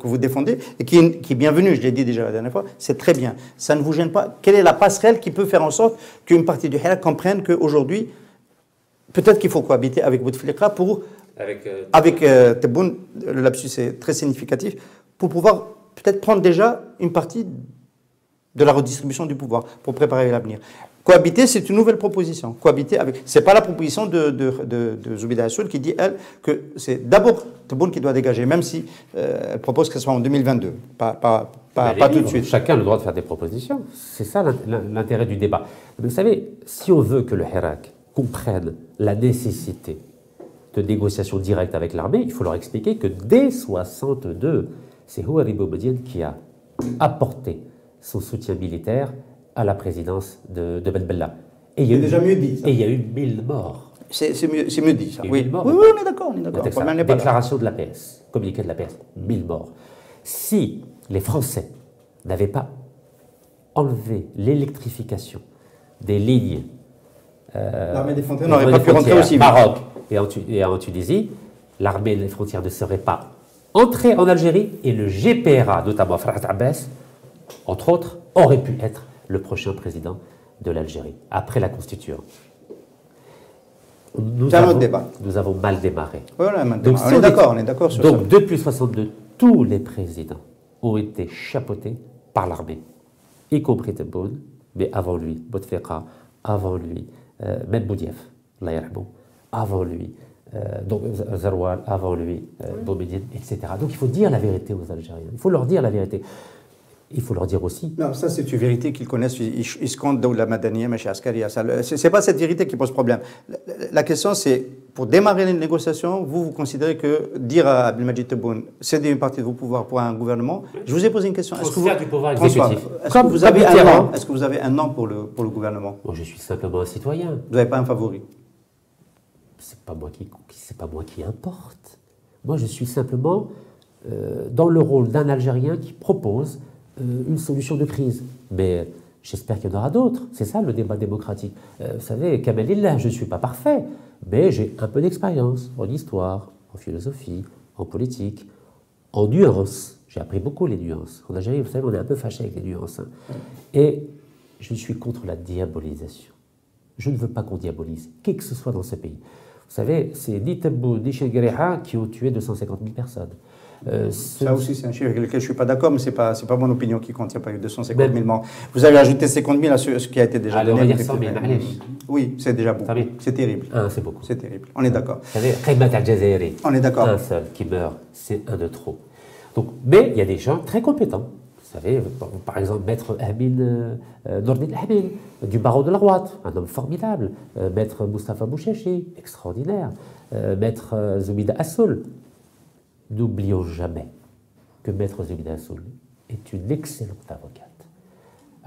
vous défendez et qui est bienvenue, je l'ai dit déjà la dernière fois, c'est très bien. Ça ne vous gêne pas? Quelle est la passerelle qui peut faire en sorte qu'une partie du Hirak comprenne qu'aujourd'hui, peut-être qu'il faut cohabiter avec Bouteflika pour... Avec Tebboune, le lapsus est très significatif, pour pouvoir peut-être prendre déjà une partie de la redistribution du pouvoir pour préparer l'avenir. Cohabiter, c'est une nouvelle proposition. Cohabiter avec... C'est pas la proposition de Zoubida Assoul qui dit, elle, que c'est d'abord Tebboune qui doit dégager, même si elle propose que ce soit en 2022, pas tout de suite. Chacun a le droit de faire des propositions. C'est ça l'intérêt du débat. Vous savez, si on veut que le Hirak comprenne la nécessité de négociations directes avec l'armée, il faut leur expliquer que dès 62, c'est Houari Boumediene qui a apporté son soutien militaire à la présidence de Ben Bella. Et il y a déjà mieux dit. Et il y a eu 1000 morts. C'est mieux dit, ça. Oui, oui, on est d'accord. Déclaration de l'APS, communiqué de l'APS, 1000 morts. Si les Français n'avaient pas enlevé l'électrification des lignes, l'armée des frontières n'aurait pas pu rentrer aussi vite. Maroc et en Tunisie, l'armée des frontières ne serait pas entrée en Algérie et le GPRA, notamment Farhat Abbas, entre autres, aurait pu être le prochain président de l'Algérie, après la Constitution. Nous avons mal démarré. Oui, on est d'accord sur ça. Donc, depuis 62, tous les présidents ont été chapeautés par l'armée, y compris Tebboune, mais avant lui, Bouteflika, avant lui, même Boudiaf, avant lui, donc Zaroual, avant lui, Boumediene, etc. Donc il faut dire la vérité aux Algériens. Il faut leur dire la vérité. Il faut leur dire aussi. Non, ça c'est une vérité qu'ils connaissent. Ils se comptent dans la Madaniya, mais chez Askaria. C'est pas cette vérité qui pose problème. La question c'est, pour démarrer les négociations, vous considérez que dire à Abdelmadjid Tebboune, céder une partie de vos pouvoirs pour un gouvernement, je vous ai posé une question. Est-ce que du pouvoir exécutif. Est-ce que vous avez un nom pour le gouvernement? Moi je suis simplement un citoyen. Vous n'avez pas un favori? C'est pas moi qui importe. Moi je suis simplement dans le rôle d'un Algérien qui propose une solution de crise. Mais J'espère qu'il y en aura d'autres. C'est ça le débat démocratique. Vous savez, Kamalillah, je ne suis pas parfait, mais j'ai un peu d'expérience en histoire, en philosophie, en politique, en nuances. J'ai appris beaucoup les nuances. En Algérie, vous savez, on est un peu fâché avec les nuances. Hein. Et je suis contre la diabolisation. Je ne veux pas qu'on diabolise qui que ce soit dans ce pays. Vous savez, c'est ni Tebboune ni Chenguereha qui ont tué 250 000 personnes. Ça aussi, c'est un chiffre avec lequel je ne suis pas d'accord, mais ce n'est pas mon opinion qui compte. Il n'y a pas eu 250 000 morts. Vous avez ajouté 50 000 à ce qui a été déjà donné. On va dire 100 000, oui, c'est déjà beaucoup. C'est terrible. C'est beaucoup. C'est terrible. On est d'accord. Vous savez, Khaymat al-Jazairi, on est d'accord. Un seul qui meurt, c'est un de trop. Donc, mais il y a des gens très compétents. Vous savez, par exemple, Maître Amin Nordin Hamil, du barreau de la droite, un homme formidable. Maître Moustapha Bouchachi, extraordinaire. Maître Zoubida Assoul. N'oublions jamais que Maître Zoubida Assoul est une excellente avocate.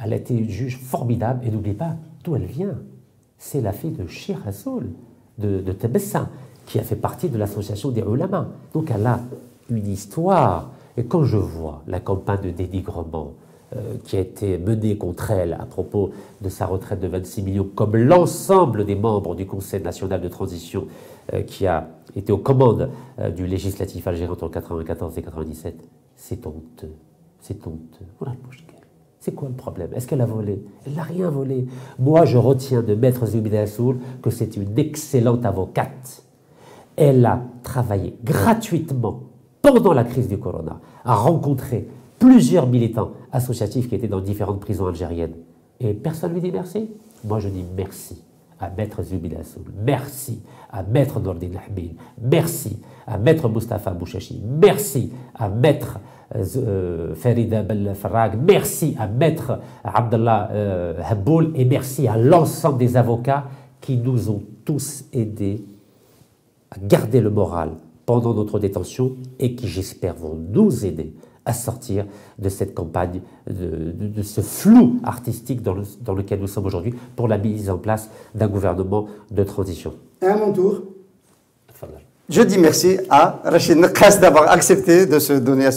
Elle a été une juge formidable, et n'oubliez pas d'où elle vient. C'est la fille de Cheikh Assoul, de Tebessa, qui a fait partie de l'association des ulama. Donc elle a une histoire. Et quand je vois la campagne de dénigrement qui a été menée contre elle à propos de sa retraite de 26 millions, comme l'ensemble des membres du Conseil national de transition qui a été aux commandes du législatif algérien entre 1994 et 1997, c'est honteux. C'est honteux. Voilà le bouche. C'est quoi le problème? Est-ce qu'elle a volé? Elle n'a rien volé. Moi, je retiens de Maître Zoubida Assoul que c'est une excellente avocate. Elle a travaillé gratuitement pendant la crise du corona, a rencontré plusieurs militants associatifs qui étaient dans différentes prisons algériennes. Et personne ne lui dit merci. Moi, je dis merci à Maître Zoubida Assoul, merci à Maître Nordin Hamil, merci à Maître Moustapha Bouchachi, merci à Maître Farida Belfarag, merci à Maître Abdallah Habboul et merci à l'ensemble des avocats qui nous ont tous aidés à garder le moral pendant notre détention et qui, j'espère, vont nous aider à sortir de cette campagne, de ce flou artistique dans lequel nous sommes aujourd'hui pour la mise en place d'un gouvernement de transition. Et à mon tour, je dis merci à Rachid Neqqas d'avoir accepté de se donner à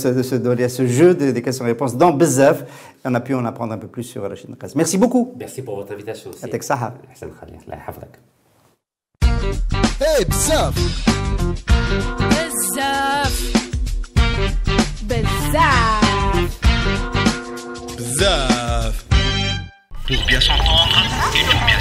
ce jeu des questions-réponses dans Bezzaf. On a pu en apprendre un peu plus sur Rachid Neqqas. Merci beaucoup. Merci pour votre invitation aussi. Atek Saha. Hey, Bezzaf. Bezzaf. Pour bien s'entendre et pour bien